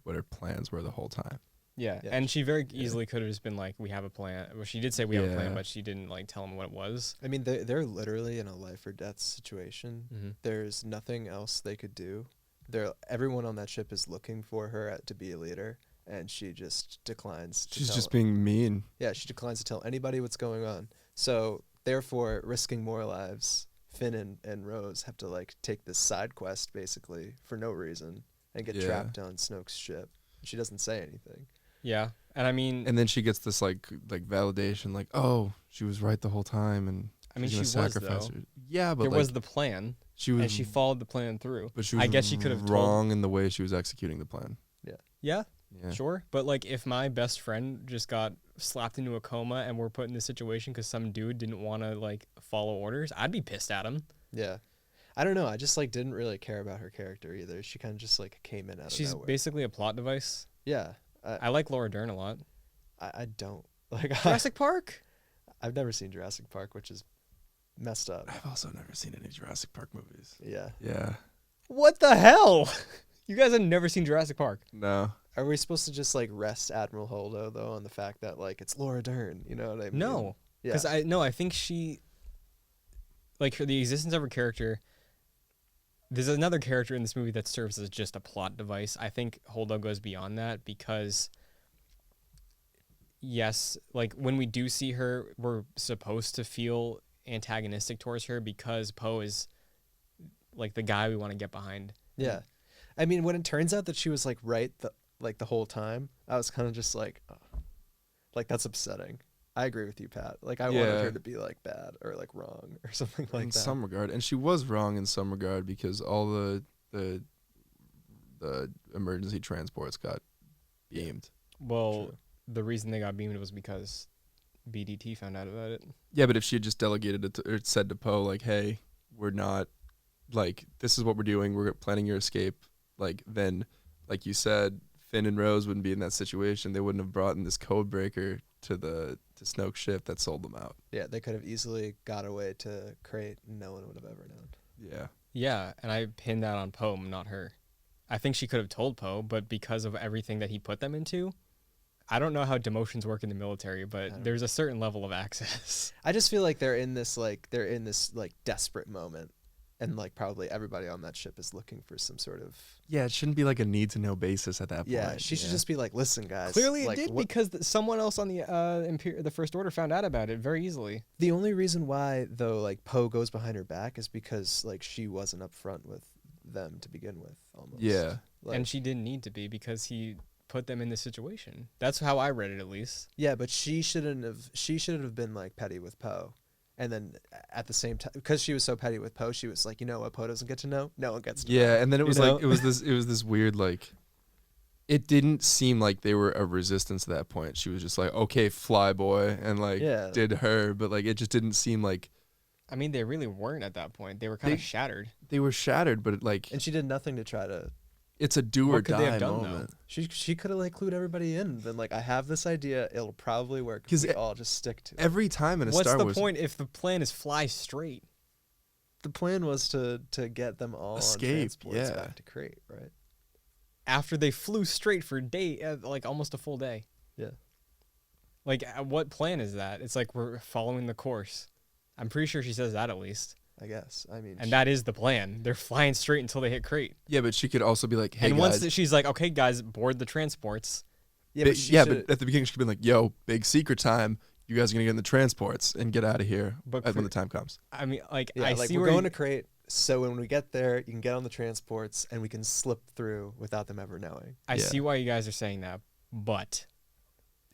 what her plans were the whole time. Yeah, and she very easily could have just been like, we have a plan. Well, she did say we have a plan, but she didn't like tell him what it was. I mean, they're literally in a life or death situation. Mm-hmm. There's nothing else they could do. Everyone on that ship is looking for her to be a leader, and she just declines to She's just being mean. Yeah, she declines to tell anybody what's going on. So, therefore, risking more lives, Finn and Rose have to like take this side quest basically for no reason and get trapped on Snoke's ship. She doesn't say anything. Yeah, and I mean, and then she gets this like validation, like, oh, she was right the whole time, and I mean, she was sacrifice though. her. Yeah, but there like, was the plan. She was, and she followed the plan through. But she was I guess she could have wrong in the way she was executing the plan. Yeah, sure. But like, if my best friend just got slapped into a coma and we're put in this situation because some dude didn't want to like follow orders, I'd be pissed at him. Yeah. I don't know. I just like didn't really care about her character either. She kind of just like came in out of She's nowhere. basically a plot device. Yeah. I like Laura Dern a lot. I don't like Jurassic Park. I've never seen Jurassic Park, which is messed up. I've also never seen any Jurassic Park movies. Yeah. Yeah. What the hell? You guys have never seen Jurassic Park? No. Are we supposed to just like rest Admiral Holdo though on the fact that like it's Laura Dern? You know what I mean? No. Yeah. Because I think she, like, the existence of her character. There's another character in this movie that serves as just a plot device. I think Holdo goes beyond that because, yes, like when we do see her, we're supposed to feel antagonistic towards her because Poe is like the guy we want to get behind. Yeah. I mean, when it turns out that she was like right the whole time, I was kind of just like, oh, like that's upsetting. I agree with you, Pat. Like I wanted her to be like bad or like wrong or something like that. In some regard, and she was wrong in some regard because all the emergency transports got beamed. Well, True. The reason they got beamed was because BDT found out about it. Yeah, but if she had just delegated it or said to Poe like, "Hey, we're not like this is what we're doing. We're planning your escape." Like then, like you said, Finn and Rose wouldn't be in that situation. They wouldn't have brought in this code breaker to Snoke's ship that sold them out. Yeah, they could have easily got away to Crate and no one would have ever known. Yeah. Yeah, and I pinned that on Poe, not her. I think she could have told Poe, but because of everything that he put them into, I don't know how demotions work in the military, but there's a certain level of access. I just feel like they're in this like desperate moment and like probably everybody on that ship is looking for some sort of. Yeah, it shouldn't be like a need to know basis at that point. Yeah, she should just be like, listen, guys. Clearly, like, it did because someone else on the First Order found out about it very easily. The only reason why though, like Poe goes behind her back is because like she wasn't upfront with them to begin with, almost. Yeah, like, and she didn't need to be because he put them in this situation. That's how I read it, at least. Yeah, but she shouldn't have. She should have been like petty with Poe. And then at the same time, because she was so petty with Poe, she was like, you know what Poe doesn't get to know? No one gets to know. yeah, and then it was You know? like it was this weird like. It didn't seem like they were a resistance at that point. She was just like, okay, fly boy, and like did her, but like it just didn't seem like. I mean, they really weren't at that point. They were kind of shattered. They were shattered, but like. And she did nothing to try to. It's a do or What could they die have done, moment. She could have like clued everybody in. Been like, I have this idea. It'll probably work if 'Cause we all just stick to it. Every time in a What's Star the Wars, point if the plan is fly straight? The plan was to get them all Escape, on transports yeah. back to Crate, right? After they flew straight for like almost a full day. Yeah. Like, what plan is that? It's like we're following the course. I'm pretty sure she says that at least. I guess. I mean, And that is the plan. They're flying straight until they hit Crate. yeah, but she could also be like, hey and guys. once she's like, okay, guys, board the transports. yeah, But, but she yeah, should've- but at the beginning she could be like, yo, big secret time. You guys are gonna get in the transports and get out of here But when the time comes. I mean, like, yeah, I like see we're where going to Crate, so when we get there, you can get on the transports and we can slip through without them ever knowing. I Yeah. see why you guys are saying that, but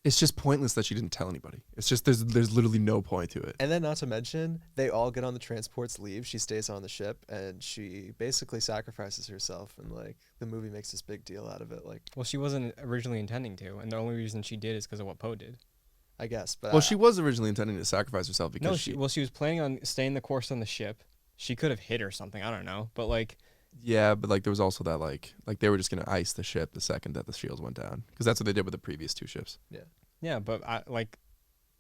It's just pointless that she didn't tell anybody. It's just there's literally no point to it. And then, not to mention, they all get on the transports, leave. She stays on the ship, and she basically sacrifices herself. And like the movie makes this big deal out of it. Like, well, she wasn't originally intending to, and the only reason she did is because of what Poe did. I guess, but Well, she was originally intending to sacrifice herself because No, she was planning on staying the course on the ship. She could have hit or something. I don't know, but like, yeah, but like there was also that like they were just gonna ice the ship the second that the shields went down because that's what they did with the previous two ships. yeah, but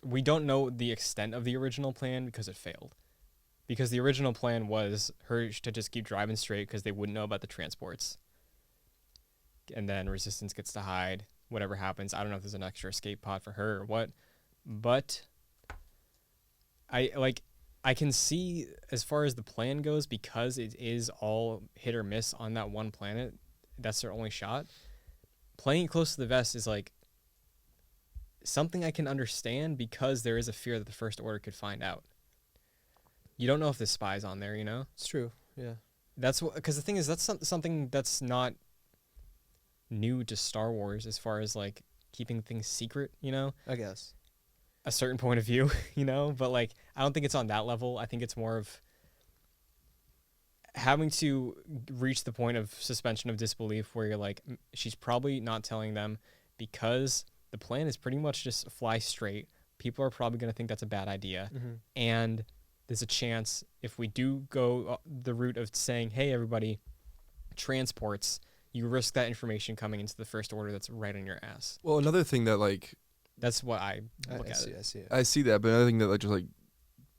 we don't know the extent of the original plan because it failed. Because the original plan was her to just keep driving straight because they wouldn't know about the transports. And then Resistance gets to hide. Whatever happens, I don't know if there's an extra escape pod for her or what, but I can see as far as the plan goes, because it is all hit or miss on that one planet. That's their only shot. Playing it close to the vest is like something I can understand because there is a fear that the First Order could find out. You don't know if the spy's on there, you know? it's true. Yeah. That's because the thing is, that's something that's not new to Star Wars as far as like keeping things secret, you know? I guess. A certain point of view, you know? But like, I don't think it's on that level. I think it's more of having to reach the point of suspension of disbelief where you're like, she's probably not telling them because the plan is pretty much just fly straight. People are probably going to think that's a bad idea. Mm-hmm. And there's a chance if we do go the route of saying, hey, everybody, transports, you risk that information coming into the First Order that's right on your ass. Well, another thing that like That's what I look I at see. it. I see it. I see that, but another thing that like just like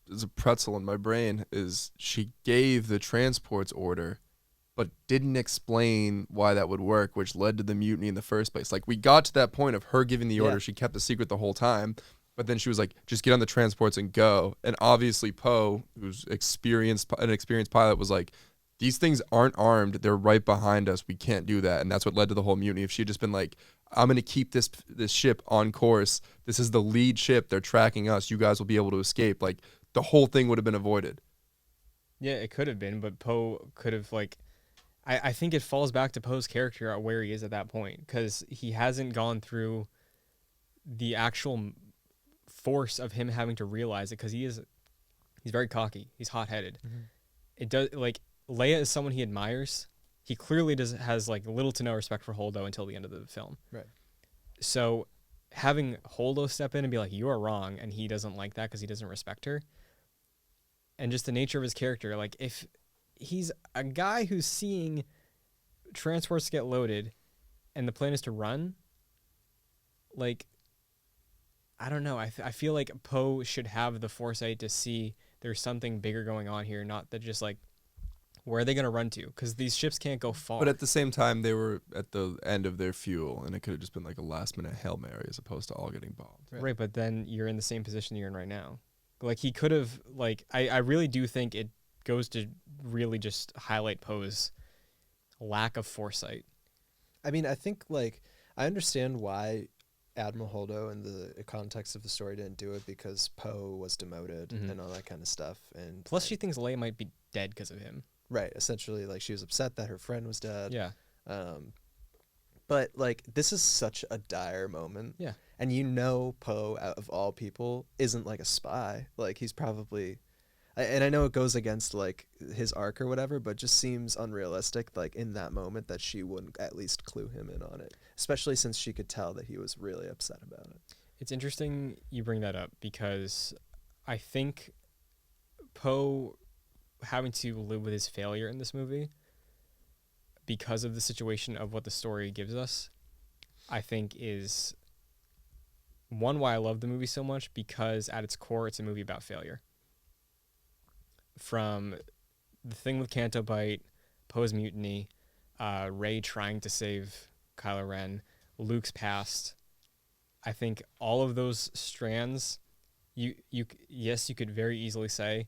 is a pretzel in my brain is she gave the transports order, but didn't explain why that would work, which led to the mutiny in the first place. Like we got to that point of her giving the order, Yeah. she kept the secret the whole time, but then she was like, just get on the transports and go. And obviously Poe, who's an experienced pilot, was like, these things aren't armed. They're right behind us. We can't do that. And that's what led to the whole mutiny. If she had just been like, I'm going to keep this ship on course. This is the lead ship. They're tracking us. You guys will be able to escape. Like the whole thing would have been avoided. Yeah, it could have been, but Poe could have like. I think it falls back to Poe's character at where he is at that point because he hasn't gone through the actual force of him having to realize it because he's very cocky. He's hot-headed. Mm-hmm. It does like Leia is someone he admires. He clearly has like little to no respect for Holdo until the end of the film. Right. So having Holdo step in and be like, you are wrong, and he doesn't like that because he doesn't respect her. And just the nature of his character, like if he's a guy who's seeing transports get loaded and the plan is to run, like, I don't know. I feel like Poe should have the foresight to see there's something bigger going on here, not that just like, where are they going to run to? Because these ships can't go far. But at the same time, they were at the end of their fuel, and it could have just been like a last-minute Hail Mary as opposed to all getting bombed. Right, but then you're in the same position you're in right now. Like, he could have, like, I really do think it goes to really just highlight Poe's lack of foresight. I mean, I think like I understand why Admiral Holdo in the context of the story didn't do it, because Poe was demoted and all that kind of stuff. And Plus, she thinks Leia might be dead because of him. right, essentially, like she was upset that her friend was dead. Yeah. But like this is such a dire moment. Yeah. And Poe, out of all people, isn't like a spy. Like he's probably, and I know it goes against like his arc or whatever, but just seems unrealistic. Like in that moment, that she wouldn't at least clue him in on it, especially since she could tell that he was really upset about it. It's interesting you bring that up, because I think Poe having to live with his failure in this movie, because of the situation of what the story gives us, I think is one why I love the movie so much, because at its core it's a movie about failure. From the thing with Canto Bight, Poe's mutiny, Rey trying to save Kylo Ren, Luke's past, I think all of those strands, you could very easily say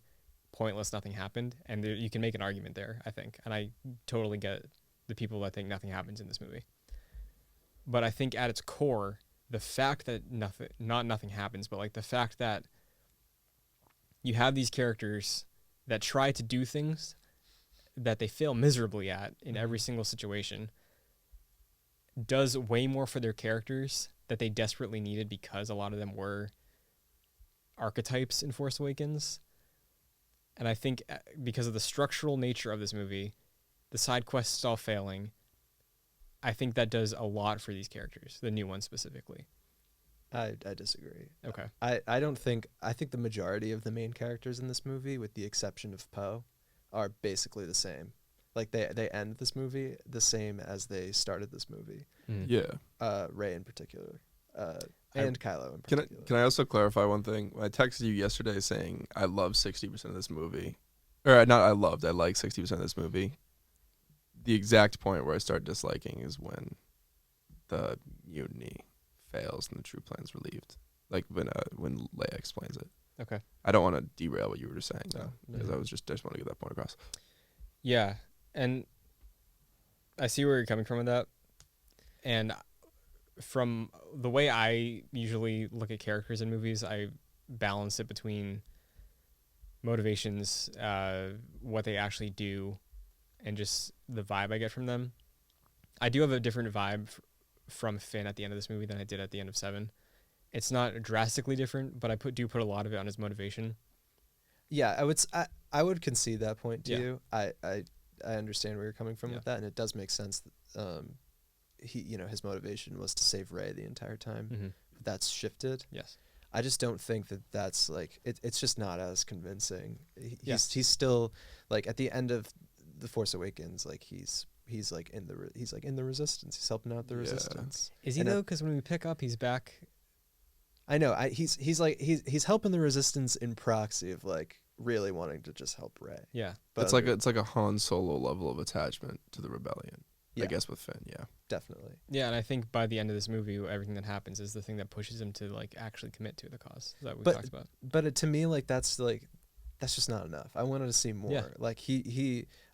pointless, nothing happened, and you can make an argument there, I think, and I totally get the people that think nothing happens in this movie. But I think at its core, the fact that nothing happens, but like the fact that you have these characters that try to do things that they fail miserably at in every single situation, does way more for their characters that they desperately needed, because a lot of them were archetypes in Force Awakens. And I think because of the structural nature of this movie, the side quests all failing, I think that does a lot for these characters, the new ones specifically. I disagree. Okay. I don't think, I think the majority of the main characters in this movie, with the exception of Poe, are basically the same. Like they end this movie the same as they started this movie. Yeah. Rey in particular. And Kylo in Can particular. I also clarify one thing? I texted you yesterday saying I love 60% of this movie. Or not I like 60% of this movie. The exact point where I start disliking is when the mutiny fails and the true plan's relieved. Like when Leia explains it. Okay. I don't want to derail what you were just saying though, No. because I just want to get that point across. Yeah, and I see where you're coming from with that. And from the way I usually look at characters in movies, I balance it between motivations, what they actually do, and just the vibe I get from them. I do have a different vibe from Finn at the end of this movie than I did at the end of 7. It's not drastically different, but I do put a lot of it on his motivation. Yeah, I would concede that point to Yeah. you. I understand where you're coming from with that, and it does make sense. He, his motivation was to save Rey the entire time. Mm-hmm. That's shifted. Yes. I just don't think that that's like it's just not as convincing. He's still like at the end of The Force Awakens, like he's like in the Resistance. He's helping out the Resistance. Is he though? Because when we pick up, he's back. I know. He's helping the Resistance in proxy of like really wanting to just help Rey. Yeah. But It's like a Han Solo level of attachment to the rebellion. Yeah. I guess with Finn, yeah. Definitely. Yeah, and I think by the end of this movie, everything that happens is the thing that pushes him to like actually commit to the cause that we talked about. But to me, like that's just not enough. I wanted to see more. Yeah. Like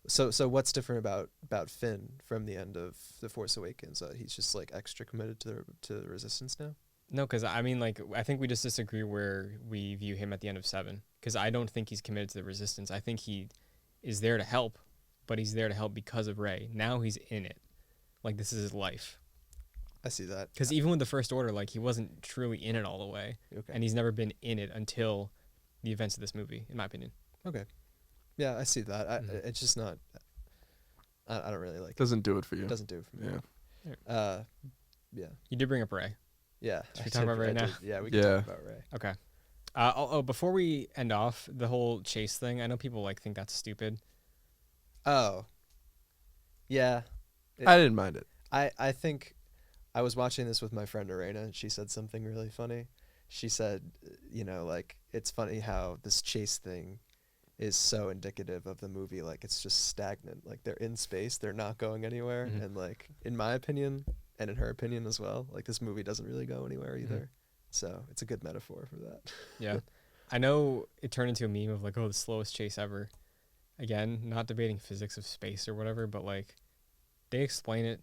so what's different about Finn from the end of The Force Awakens? He's just like extra committed to the Resistance now. No, because I mean, like, I think we just disagree where we view him at the end of 7. Because I don't think he's committed to the Resistance. I think he is there to help, but he's there to help because of Rey. Now he's in it. Like, this is his life. I see that. Because even with the First Order, like, he wasn't truly in it all the way. Okay. And he's never been in it until the events of this movie, in my opinion. Okay. Yeah, I see that. It's just not. I don't really like it. Doesn't do it for you. It doesn't do it for me. Yeah. Yeah. You did bring up Rey. Yeah. Should we talk about Rey now? Yeah, we can Yeah. talk about Rey. Okay. Before we end off, the whole chase thing, I know people like think that's stupid. Oh. Yeah. I didn't mind it. I think I was watching this with my friend Arena, and she said something really funny. She said, like, it's funny how this chase thing is so indicative of the movie. Like, it's just stagnant. Like, they're in space. They're not going anywhere. Mm-hmm. And, like, in my opinion, and in her opinion as well, like, this movie doesn't really go anywhere either. Mm-hmm. So it's a good metaphor for that. Yeah. I know it turned into a meme of, like, oh, the slowest chase ever. again, not debating physics of space or whatever, but like they explain it.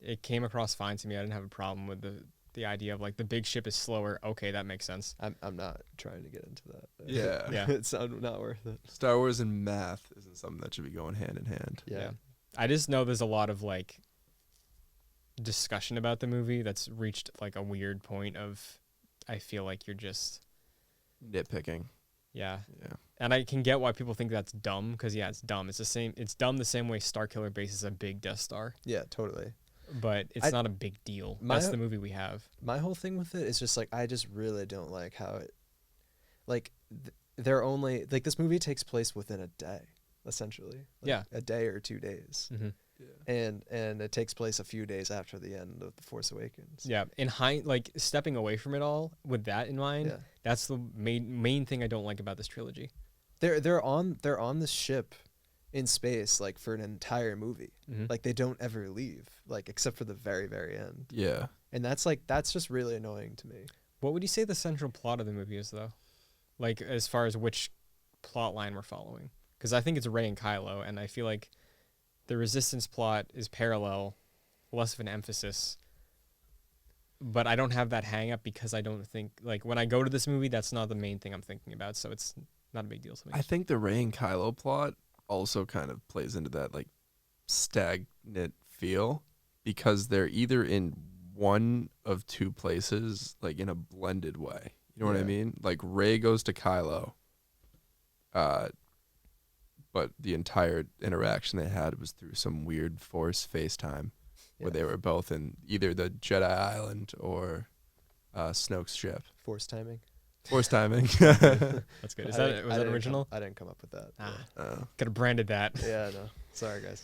It came across fine to me. I didn't have a problem with the idea of like the big ship is slower. Okay, that makes sense. I'm not trying to get into that. Yeah. Yeah. It's not worth it. Star Wars and math isn't something that should be going hand in hand. Yeah. I just know there's a lot of like discussion about the movie that's reached like a weird point of I feel like you're just Nitpicking. yeah. Yeah. And I can get why people think that's dumb because yeah, it's dumb. It's dumb the same way Starkiller Base is a big Death Star, Yeah, totally. but it's not a big deal. That's the movie we have. My whole thing with it is just like I just really don't like how it, like they're only like this movie takes place within a day, essentially. Like, Yeah. a day or 2 days, Mm-hmm. Yeah. and it takes place a few days after the end of The Force Awakens. Yeah, like stepping away from it all with that in mind, Yeah. that's the main thing I don't like about this trilogy. They're on this ship in space like for an entire movie. Mm-hmm. Like they don't ever leave, like except for the very end. Yeah. And that's just really annoying to me. What would you say the central plot of the movie is, though? Like, as far as which plot line we're following? Because I think it's Rey and Kylo, and I feel like the Resistance plot is parallel, less of an emphasis. But I don't have that hang up because I don't think, like, when I go to this movie, that's not the main thing I'm thinking about, so it's not a big deal to me. I think the Rey and Kylo plot also kind of plays into that like stagnant feel because they're either in one of two places, like in a blended way. You know what I Yeah. mean? Like Rey goes to Kylo, but the entire interaction they had was through some weird Force FaceTime where they were both in either the Jedi Island or Snoke's ship. Force timing. Force timing. That's good. Was I that didn't original? I didn't come up with that. Ah. Could have branded that. Yeah, no. Sorry, guys.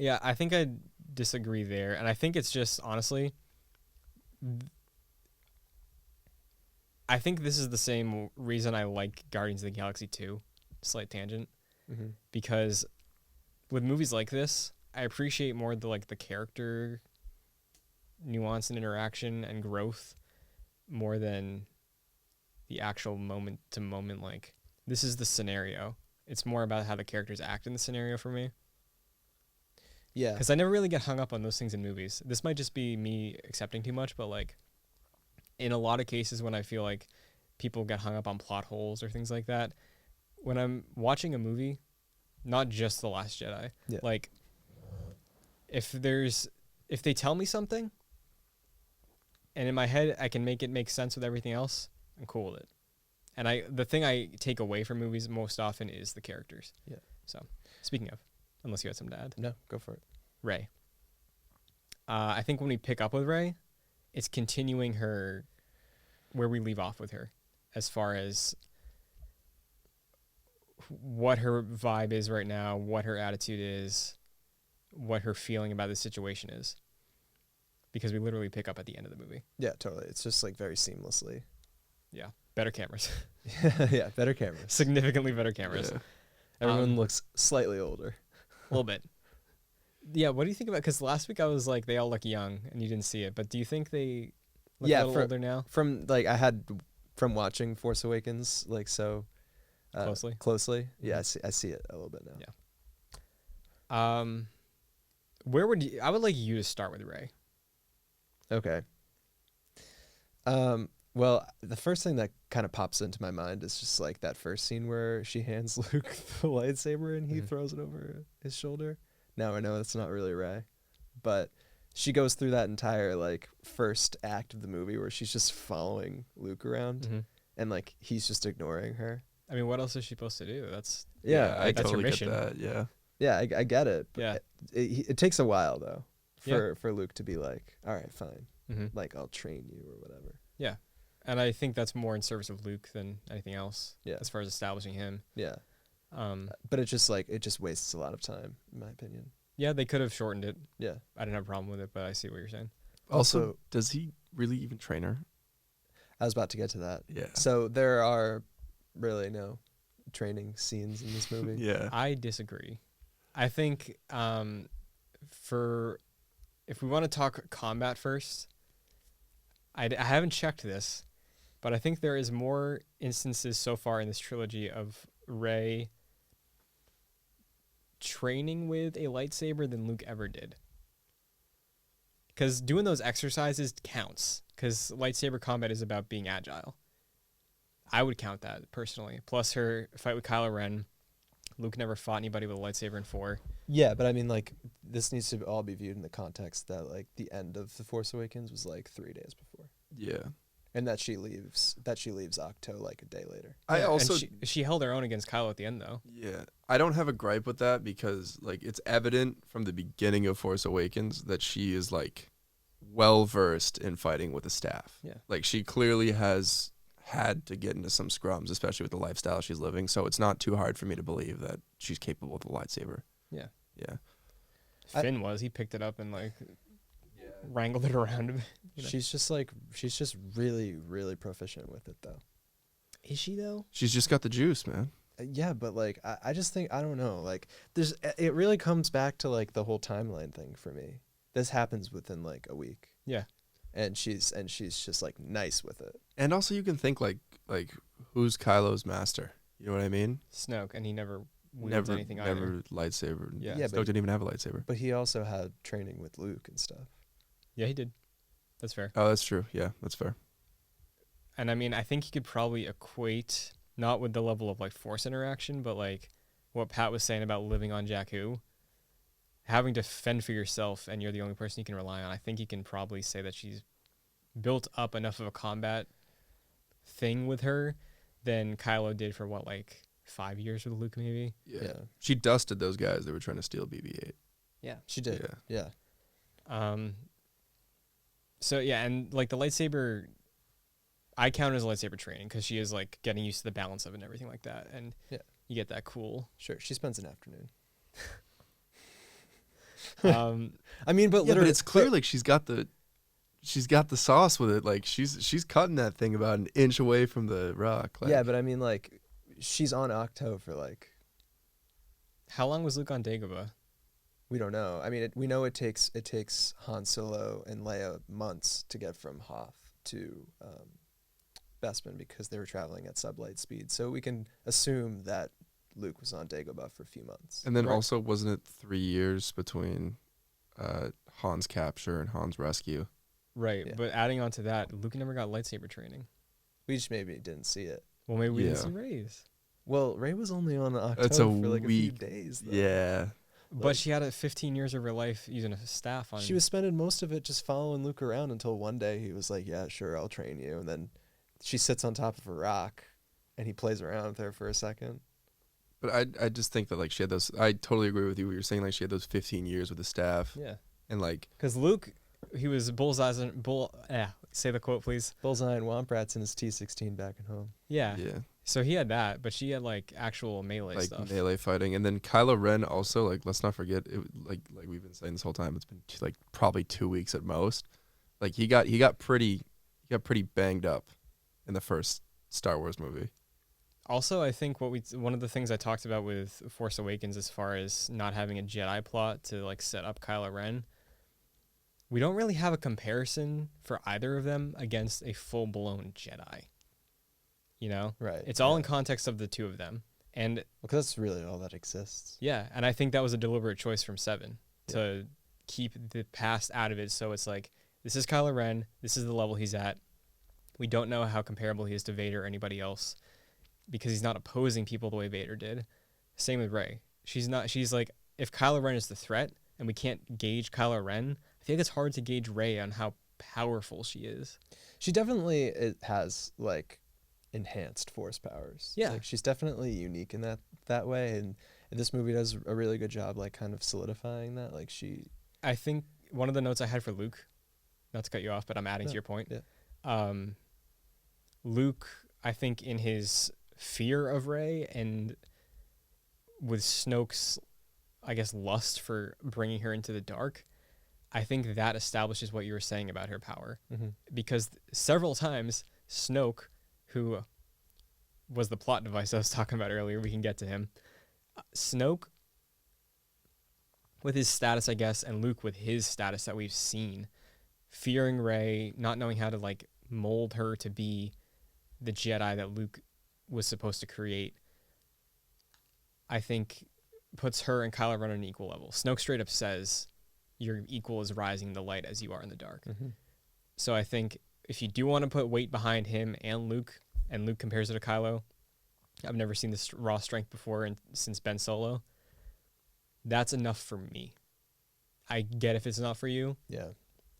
Yeah, I think I disagree there, and I think it's just honestly, I think this is the same reason I like Guardians of the Galaxy 2. Slight tangent, Mm-hmm. because with movies like this, I appreciate more the character nuance and interaction and growth more than the actual moment to moment. Like, this is the scenario. It's more about how the characters act in the scenario for me. Yeah. Because I never really get hung up on those things in movies. This might just be me accepting too much, but like in a lot of cases when I feel like people get hung up on plot holes or things like that, when I'm watching a movie, not just The Last Jedi, Yeah. like if they tell me something and in my head I can make it make sense with everything else, I'm cool with it. And the thing I take away from movies most often is the characters. Yeah. So, speaking of, unless you had something to add. No, go for it. Rey. I think when we pick up with Rey, it's continuing her where we leave off with her, as far as what her vibe is right now, what her attitude is, what her feeling about the situation is. Because we literally pick up at the end of the movie. Yeah, totally. It's just like very seamlessly. Yeah. Better cameras. Yeah, better cameras. Significantly better cameras. Yeah. Everyone looks slightly older. A little bit. Yeah, what do you think about, because last week I was like, they all look young, and you didn't see it, but do you think they look a little older now? From watching Force Awakens closely. Yeah, I see it a little bit now. Yeah. Where would you, I would like you to start with Rey. Okay. Well, the first thing that kind of pops into my mind is just like that first scene where she hands Luke the lightsaber and he throws it over his shoulder. Now I know it's not really Rey, but she goes through that entire like first act of the movie where she's just following Luke around and like he's just ignoring her. I mean, what else is she supposed to do? That's I that's her totally mission. get that. Yeah. Yeah, I get it. But Yeah. it takes a while though for Luke to be like, all right, fine, like I'll train you or whatever. Yeah. And I think that's more in service of Luke than anything else. Yeah. As far as establishing him. Yeah. But it just wastes a lot of time, in my opinion. Yeah, they could have shortened it. Yeah. I didn't have a problem with it, but I see what you're saying. Also, does he really even train her? I was about to get to that. Yeah. So there are really no training scenes in this movie. Yeah. I disagree. I think if we want to talk combat first, I haven't checked this, But I think there is more instances so far in this trilogy of Rey training with a lightsaber than Luke ever did. Because doing those exercises counts. Because lightsaber combat is about being agile. I would count that personally. Plus her fight with Kylo Ren. Luke never fought anybody with a lightsaber in 4. Yeah, but I mean, like, this needs to all be viewed in the context that, like, the end of The Force Awakens was, like, 3 days before. Yeah. And that she leaves Octo, like, a day later. I also and she held her own against Kylo at the end, though. Yeah. I don't have a gripe with that because, like, it's evident from the beginning of Force Awakens that she is, like, well-versed in fighting with a staff. Yeah. Like, she clearly has had to get into some scrums, especially with the lifestyle she's living, so it's not too hard for me to believe that she's capable with a lightsaber. Yeah. Yeah. Finn was. He picked it up and, like, wrangled it around him. You know? She's just really, really proficient with it, though. Is she, though? She's just got the juice, man. Yeah, but, like, I just think, I don't know, like, it really comes back to, like, the whole timeline thing for me. This happens within, like, a week. Yeah. And she's just, like, nice with it. And also you can think, like who's Kylo's master? You know what I mean? Snoke, and he never wielded anything either. Never lightsaber. Yeah. Yeah, Snoke but- didn't even have a lightsaber. But he also had training with Luke and stuff. Yeah, he did. That's fair. Oh, that's true. Yeah, that's fair. And I mean, I think you could probably equate, not with the level of, like, Force interaction, but, like, what Pat was saying about living on Jakku. Having to fend for yourself and you're the only person you can rely on, I think you can probably say that she's built up enough of a combat thing with her than Kylo did for, what, like 5 years with Luke, maybe? Yeah. She dusted those guys that were trying to steal BB-8. Yeah. She did. Yeah. So, yeah, and, like, the lightsaber, I count it as lightsaber training because she is, like, getting used to the balance of it and everything like that. And Yeah. you get that cool. Sure. She spends an afternoon. I mean, but Yeah, literally, but it's clear like she's got the sauce with it. Like she's cutting that thing about an inch away from the rock. Like, yeah, but I mean, like, she's on Octo for, like, how long was Luke on Dagobah? we don't know. I mean, we know it takes Han Solo and Leia months to get from Hoth to Bespin because they were traveling at sublight speed. So we can assume that Luke was on Dagobah for a few months. and then Right. also wasn't it 3 years between Han's capture and Han's rescue? Right, Yeah. but adding on to that, Luke never got lightsaber training. We just maybe didn't see it. Well, maybe we didn't Yeah. see Rey's. Well, Rey was only on Octo That's a for like a few week. days. Though. Yeah. But Like- she had 15 years of her life using a staff on. She was spending most of it just following Luke around until one day he was like, "Yeah, sure, I'll train you." And then she sits on top of a rock, and he plays around with her for a second. But I just think that like she had those. I totally agree with you. What you're saying, like she had those 15 years with the staff, Yeah, and like because Luke, he was bullseyes and say the quote, please. Bullseye and Womp Rats in his T16 back at home. Yeah. yeah, So he had that, but she had like actual melee like stuff. melee fighting, and then Kylo Ren also like let's not forget it. Like we've been saying this whole time, it's been like probably 2 weeks at most. Like he got pretty banged up in the first Star Wars movie. Also, I think one of the things I talked about with Force Awakens, as far as not having a Jedi plot to like set up Kylo Ren, we don't really have a comparison for either of them against a full-blown Jedi. You know, Right. it's all in context of the two of them, and Because that's really all that exists. yeah, and I think that was a deliberate choice from Seven to keep the past out of it. So it's like, this is Kylo Ren, this is the level he's at. We don't know how comparable he is to Vader or anybody else, because he's not opposing people the way Vader did. Same with Rey. She's like, if Kylo Ren is the threat and we can't gauge Kylo Ren, I think it's hard to gauge Rey on how powerful she is. She definitely has like enhanced force powers. Yeah. Like she's definitely unique in that way, and this movie does a really good job like kind of solidifying that. Like I think one of the notes I had for Luke, not to cut you off, but I'm adding to your point. Yeah. Luke, I think in his fear of Rey and with Snoke's, I guess, lust for bringing her into the dark, I think that establishes what you were saying about her power. Mm-hmm. Because several times Snoke, who was the plot device I was talking about earlier, we can get to him. Snoke, with his status, I guess, and Luke with his status that we've seen, fearing Rey, not knowing how to like mold her to be the Jedi that Luke was supposed to create, I think puts her and Kylo Ren on an equal level. Snoke straight up says your equal is rising in the light as you are in the dark. Mm-hmm. So I think if you do want to put weight behind him and Luke compares it to Kylo, I've never seen this raw strength before since Ben Solo. That's enough for me. I get if it's not for you. Yeah.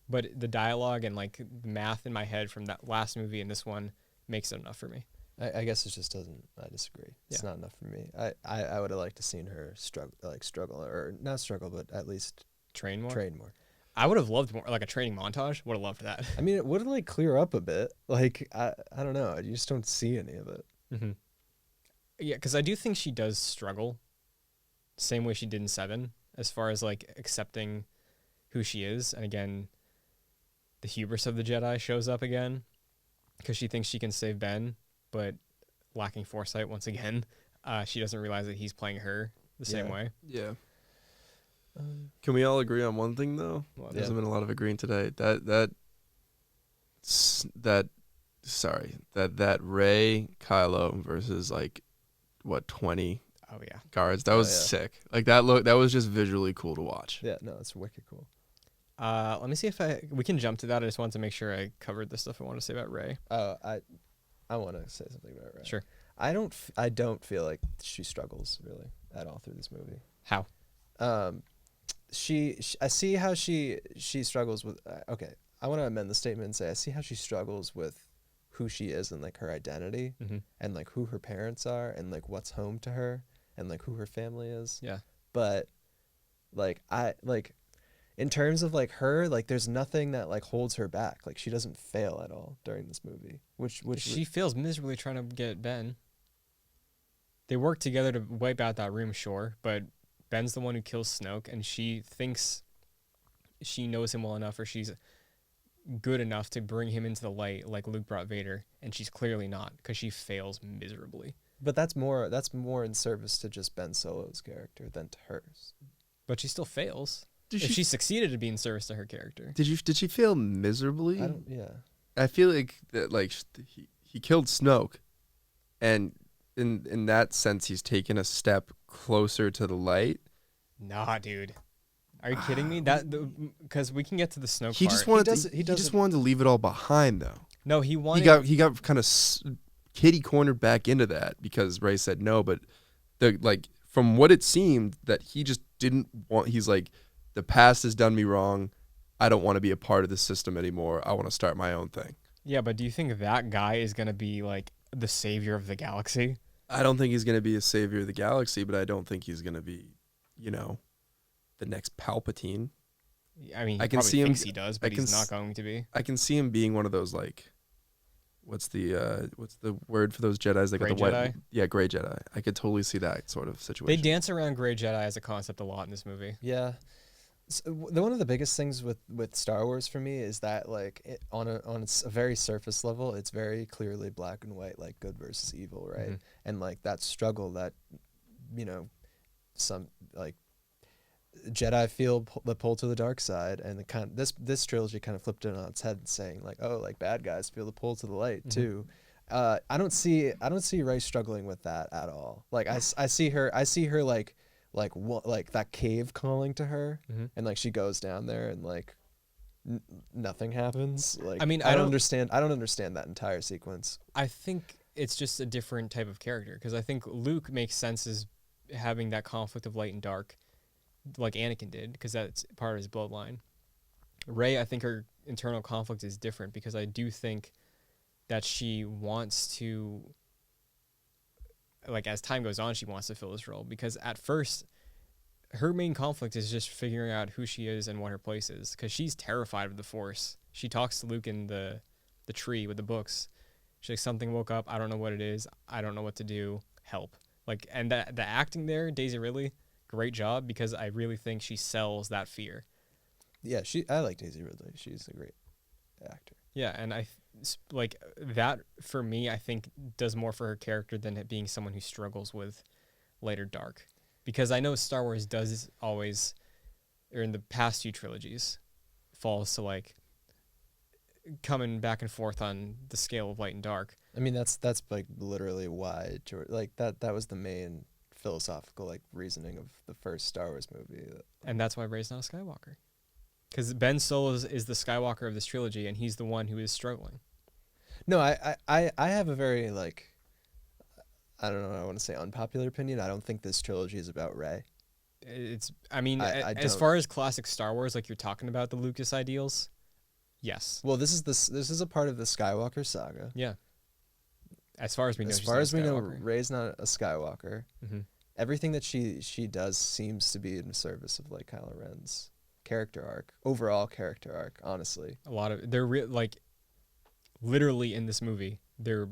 But the dialogue and like the math in my head from that last movie and this one makes it enough for me. I guess it just doesn't. I disagree. It's not enough for me. I would have liked to seen her struggle, or not struggle, but at least train more. I would have loved more, like a training montage. Would have loved that. I mean, it would like clear up a bit. Like I don't know. You just don't see any of it. Mm-hmm. Yeah, because I do think she does struggle, same way she did in 7, as far as like accepting who she is. And again, the hubris of the Jedi shows up again because she thinks she can save Ben, but lacking foresight once again, she doesn't realize that he's playing her the same way. Yeah. Can we all agree on one thing though? Well, There's been a lot of agreeing today. That Rey Kylo versus like what 20 guards. That was sick. Like that was just visually cool to watch. Yeah, no, it's wicked cool. Let me see if we can jump to that. I just wanted to make sure I covered the stuff I want to say about Rey. I want to say something about Rey. Sure. I don't feel like she struggles really at all through this movie. How? I see how she struggles with. Okay, I want to amend the statement and say I see how she struggles with who she is and like her identity, mm-hmm. and like who her parents are and like what's home to her and like who her family is. Yeah. But like in terms of like her, like there's nothing that like holds her back. Like she doesn't fail at all during this movie. Which she fails miserably trying to get Ben. They work together to wipe out that room, sure, but Ben's the one who kills Snoke, and she thinks she knows him well enough, or she's good enough to bring him into the light like Luke brought Vader, and she's clearly not because she fails miserably. But that's more in service to just Ben Solo's character than to hers. But she still fails. If she succeeded to be in service to her character. Did she fail miserably? Yeah. I feel like that like he killed Snoke, and in that sense he's taken a step closer to the light. Nah, dude. Are you kidding me? Because we can get to the Snoke he part. Just wanted to leave it all behind though. No, he wanted. He got kind of kitty cornered back into that because Rey said no, but from what it seemed that he just didn't want. He's like, the past has done me wrong. I don't want to be a part of this system anymore. I want to start my own thing. Yeah, but do you think that guy is gonna be like the savior of the galaxy? I don't think he's gonna be a savior of the galaxy, but I don't think he's gonna be, the next Palpatine. I mean, I can see him. Thinks he does, but he's not going to be. I can see him being one of those like, what's the word for those Jedis? They got the Gray white. Jedi? Yeah, Gray Jedi. I could totally see that sort of situation. They dance around Gray Jedi as a concept a lot in this movie. Yeah. So, one of the biggest things with Star Wars for me is that like on a very surface level, it's very clearly black and white, like good versus evil, right? Mm-hmm. And like that struggle that, some like Jedi feel the pull to the dark side, and this trilogy kind of flipped it on its head, saying like, oh, like bad guys feel the pull to the light mm-hmm. too. I don't see Rey struggling with that at all. Like I see her like that cave calling to her, mm-hmm. and like she goes down there and like nothing happens. Like I mean, I don't understand that entire sequence. I think it's just a different type of character because I think Luke makes sense as having that conflict of light and dark, like Anakin did, because that's part of his bloodline. Rey, I think her internal conflict is different because I do think that she wants to, like as time goes on, she wants to fill this role because at first her main conflict is just figuring out who she is and what her place is because she's terrified of the Force. She talks to Luke in the tree with the books. She's like, something woke up. I don't know what it is. I don't know what to do. Help. Like, and the acting there, Daisy Ridley, great job because I really think she sells that fear. Yeah, I like Daisy Ridley. She's a great actor. Yeah, and I like that for me. I think does more for her character than it being someone who struggles with light or dark, because I know Star Wars does always, or in the past few trilogies, falls to like coming back and forth on the scale of light and dark. I mean, that's like literally why George, like that was the main philosophical like reasoning of the first Star Wars movie. And that's why Rey's not a Skywalker. Because Ben Solo is the Skywalker of this trilogy, and he's the one who is struggling. No, I have a very like, I don't know, I want to say unpopular opinion. I don't think this trilogy is about Rey. I mean, as far as classic Star Wars, like you're talking about the Lucas ideals, yes. Well, this is a part of the Skywalker saga. Yeah. As far as we know, as far as we know, Rey's not a Skywalker. Mm-hmm. Everything that she does seems to be in service of like Kylo Ren's character arc, overall character arc. Honestly, a lot of they're like literally in this movie, they're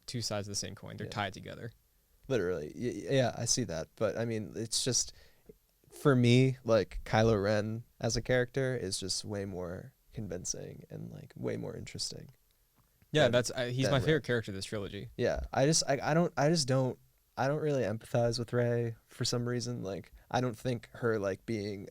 two sides of the same coin. They're tied together. Literally, yeah, I see that. But I mean, it's just for me, like Kylo Ren as a character is just way more convincing and like way more interesting. Yeah, he's my favorite character of this trilogy. Yeah, I don't really empathize with Rey for some reason. Like, I don't think her like being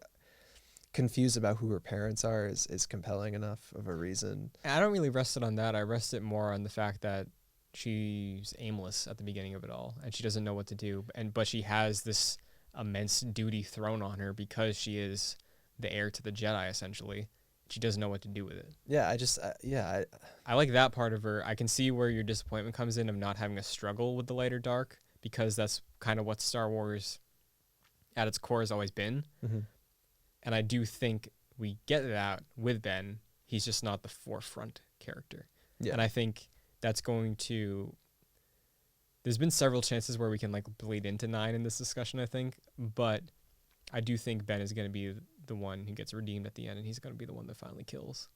confused about who her parents are is compelling enough of a reason. I don't really rest it on that. I rest it more on the fact that she's aimless at the beginning of it all, and she doesn't know what to do. But she has this immense duty thrown on her because she is the heir to the Jedi, essentially. She doesn't know what to do with it. Yeah, I like that part of her. I can see where your disappointment comes in of not having a struggle with the light or dark, because that's kind of what Star Wars at its core has always been. Mm-hmm. And I do think we get that with Ben. He's just not the forefront character. Yeah. And I think that's going to... There's been several chances where we can like bleed into 9 in this discussion, I think. But I do think Ben is going to be the one who gets redeemed at the end, and he's going to be the one that finally kills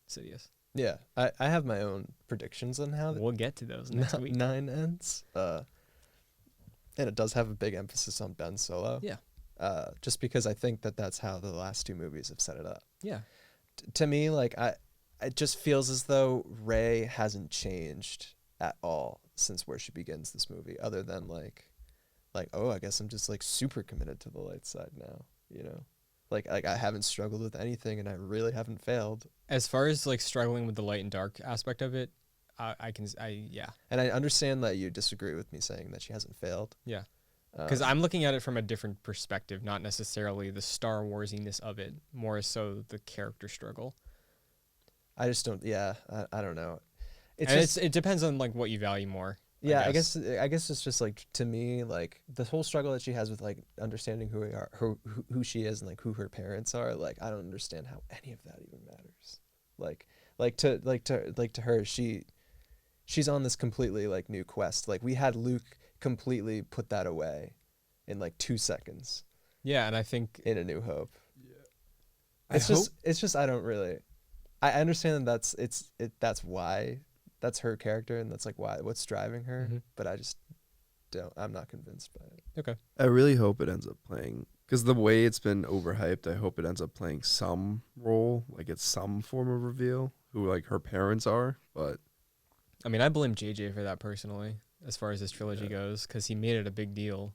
Sidious. Yeah, I have my own predictions on how we'll get to those next week. 9 ends. And it does have a big emphasis on Ben Solo. Yeah. Just because I think that's how the last 2 movies have set it up. Yeah. To me, like it just feels as though Rey hasn't changed at all since where she begins this movie, other than like, oh, I guess I'm just like super committed to the light side now, you know? Like I haven't struggled with anything, and I really haven't failed. As far as like struggling with the light and dark aspect of it, yeah. And I understand that you disagree with me saying that she hasn't failed. Yeah. Because I'm looking at it from a different perspective, not necessarily the Star Warsiness of it, more so the character struggle. I just don't. Yeah, I don't know. It depends on like what you value more. Yeah, I guess it's just like, to me, like the whole struggle that she has with like understanding who she is and like who her parents are. Like, I don't understand how any of that even matters. To her, she's on this completely like new quest. Like, we had Luke completely put that away in like 2 seconds. Yeah, and I think in A New Hope. Yeah. It's just I don't really. I understand that's why. That's her character, and that's like what's driving her. Mm-hmm. But I just don't. I'm not convinced by it. Okay. I really hope it ends up playing, because the way it's been overhyped, I hope it ends up playing some role, like it's some form of reveal who like her parents are. But I mean, I blame JJ for that personally, as far as this trilogy goes, because he made it a big deal.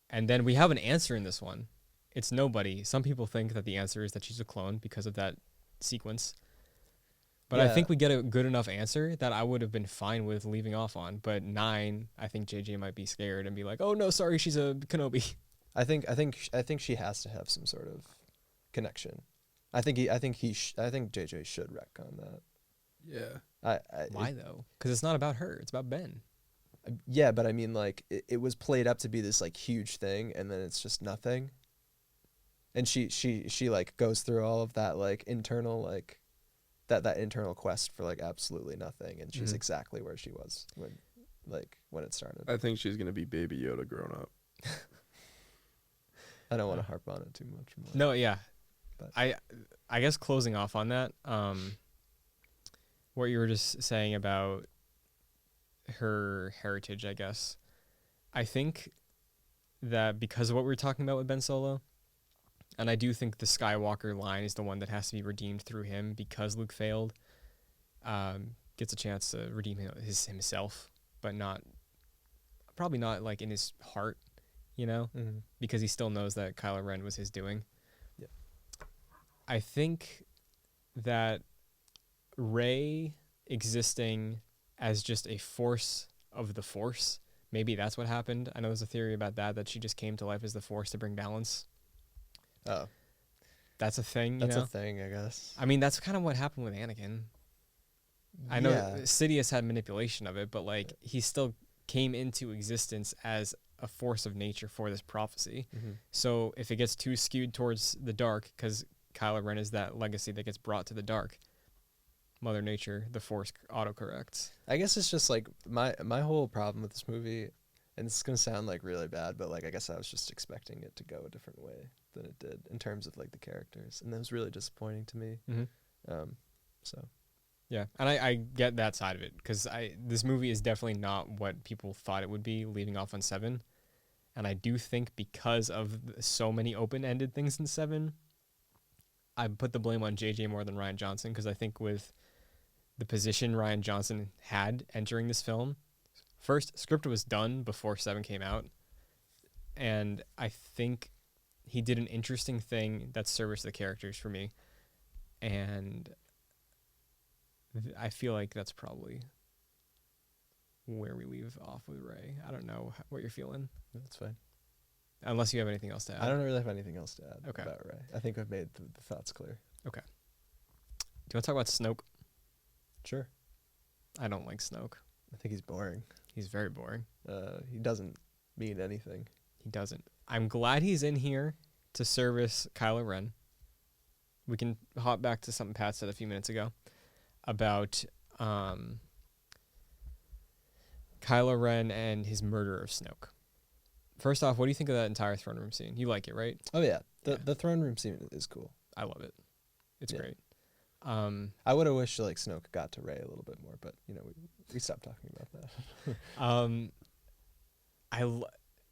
And then we have an answer in this one. It's nobody. Some people think that the answer is that she's a clone because of that sequence. But I think we get a good enough answer that I would have been fine with leaving off on. But 9, I think JJ might be scared and be like, "Oh no, sorry, she's a Kenobi." I think she has to have some sort of connection. I think JJ should retcon that. Yeah. Why though? Because it's not about her. It's about Ben. Yeah, but I mean, like it was played up to be this like huge thing, and then it's just nothing. And she like goes through all of that like internal like. That internal quest for like absolutely nothing, and she's exactly where she was when it started. I think she's gonna be Baby Yoda grown up. I don't want to harp on it too much more. No, yeah, but I guess closing off on that, what you were just saying about her heritage, I guess, I think that because of what we were talking about with Ben Solo. And I do think the Skywalker line is the one that has to be redeemed through him, because Luke failed. Gets a chance to redeem himself, but probably not like in his heart, you know, because he still knows that Kylo Ren was his doing. Yeah. I think that Rey existing as just a force of the Force. Maybe that's what happened. I know there's a theory about that she just came to life as the Force to bring balance. Oh, That's a thing, that's you know? a thing, I guess. I mean, that's kind of what happened with Anakin. I know Yeah. Sidious had manipulation of it, but like he still came into existence as a force of nature for this prophecy. Mm-hmm. So if it gets too skewed towards the dark, because Kylo Ren is that legacy that gets brought to the dark, Mother Nature, the Force autocorrects. I guess it's just like my whole problem with this movie, and it's gonna sound like really bad, but like I guess I was just expecting it to go a different way than it did in terms of like the characters, and that was really disappointing to me. So Yeah, and I get that side of it, because this movie is definitely not what people thought it would be leaving off on 7. And I do think because of so many open-ended things in 7, I put the blame on JJ more than Rian Johnson, because I think with the position Rian Johnson had entering this film, first, script was done before 7 came out, and I think he did an interesting thing that serviced the characters for me, and I feel like that's probably where we leave off with Rey. I don't know what you're feeling, that's fine. unless you have anything else to add. I don't really have anything else to add Okay. about Rey. I think I've made the thoughts clear. Do you want to talk about Snoke? Sure. I don't like Snoke. I think he's boring. He's very boring. He doesn't mean anything. He doesn't. I'm glad he's in here to service Kylo Ren. We can hop back to something Pat said a few minutes ago about Kylo Ren and his murder of Snoke. First off, what do you think of that entire throne room scene? You like it, right? Oh yeah, Yeah. the throne room scene is cool. I love it. It's Yeah. great. I would have wished like Snoke got to Rey a little bit more, but you know we stopped talking about that.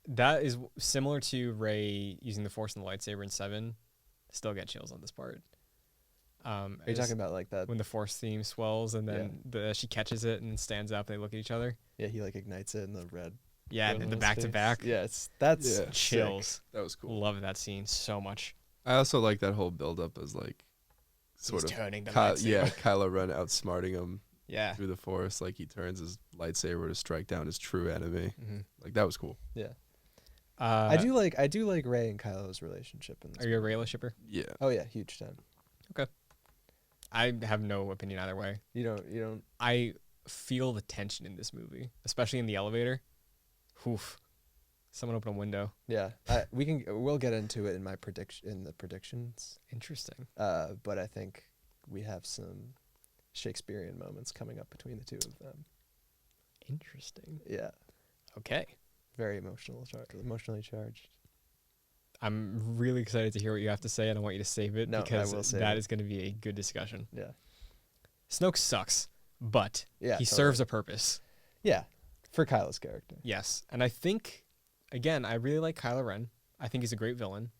That is similar to Rey using the Force and the lightsaber in 7. Still get chills on this part. Are you talking about like that? when the Force theme swells and then she catches it and stands up and they look at each other? Yeah, he like ignites it in the red. Yeah, Red on the his back to face. back. Yeah, that's Yeah. sick. Chills. That was cool. Love that scene so much. I also like that whole build up as like sort He's of turning the yeah, lightsaber. Kylo Ren outsmarting him Yeah. through the Force. Like he turns his lightsaber to strike down his true enemy. Mm-hmm. Like that was cool. Yeah, I do like Rey and Kylo's relationship in this. Are you a Reyla shipper? Yeah. Oh yeah, huge time. I have no opinion either way. You don't. I feel the tension in this movie, especially in the elevator. Oof. Someone open a window. Yeah, we'll get into it in my predictions. Interesting. But I think we have some Shakespearean moments coming up between the two of them. Interesting. Yeah, Okay. very emotionally charged. I'm really excited to hear what you have to say, and I want you to save it No, I because will save that it. is going to be a good discussion. Yeah, Snoke sucks, but yeah, he totally. serves a purpose. Yeah, for Kylo's character. Yes. And I think, again, I really like Kylo Ren. I think he's a great villain.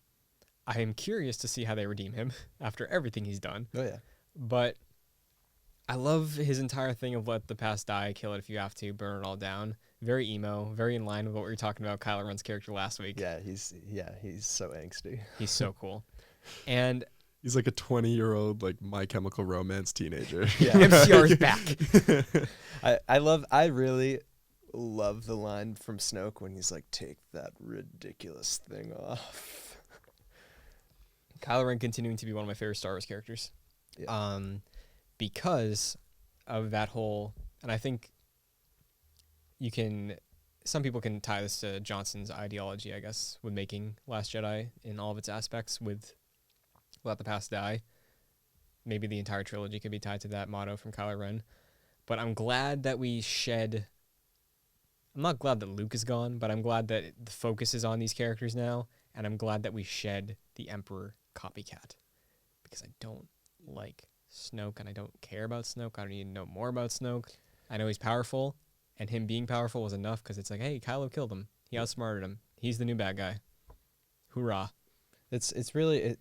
I am curious to see how they redeem him after everything he's done. Oh yeah, But I love his entire thing of let the past die, kill it if you have to, burn it all down. Very emo, very in line with what we were talking about Kylo Ren's character last week. yeah. He's so angsty. He's so cool. And He's like a 20-year-old like My Chemical Romance teenager. Yeah. MCR is back. I really love the line from Snoke when he's like, "Take that ridiculous thing off." Kylo Ren continuing to be one of my favorite Star Wars characters. Yeah. Because of that whole, and I think some people can tie this to Johnson's ideology, I guess, with making Last Jedi in all of its aspects with let the past die. Maybe the entire trilogy could be tied to that motto from Kylo Ren. But I'm glad that I'm not glad that Luke is gone, but I'm glad that the focus is on these characters now, and I'm glad that we shed the Emperor copycat. Because I don't like Snoke, and I don't care about Snoke. I don't need to know more about Snoke. I know he's powerful, and him being powerful was enough, because it's like, hey, Kylo killed him. He outsmarted him. He's the new bad guy. Hoorah. It's really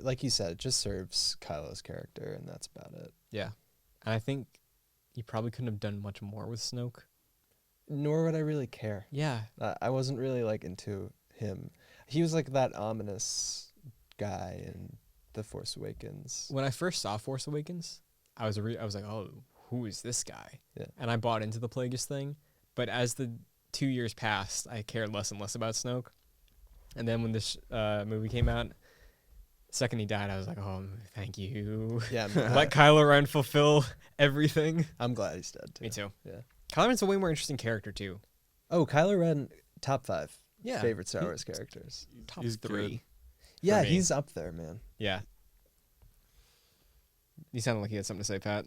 like you said, it just serves Kylo's character, and that's about it. Yeah. And I think you probably couldn't have done much more with Snoke. Nor would I really care. Yeah. I wasn't really like into him. He was like that ominous guy in The Force Awakens. When I first saw Force Awakens, I was like, oh, who is this guy? Yeah. And I bought into the Plagueis thing. But as the 2 years passed, I cared less and less about Snoke. And then when this movie came out, second he died, I was like, oh, thank you. Yeah, Let Kylo Ren fulfill everything. I'm glad he's dead too. Me too. Yeah. Kylo Ren's a way more interesting character too. Oh, Kylo Ren, top 5 Yeah. favorite Star Wars characters. Top He's 3. good. Yeah, me. he's up there, man. Yeah. You sounded like you had something to say, Pat.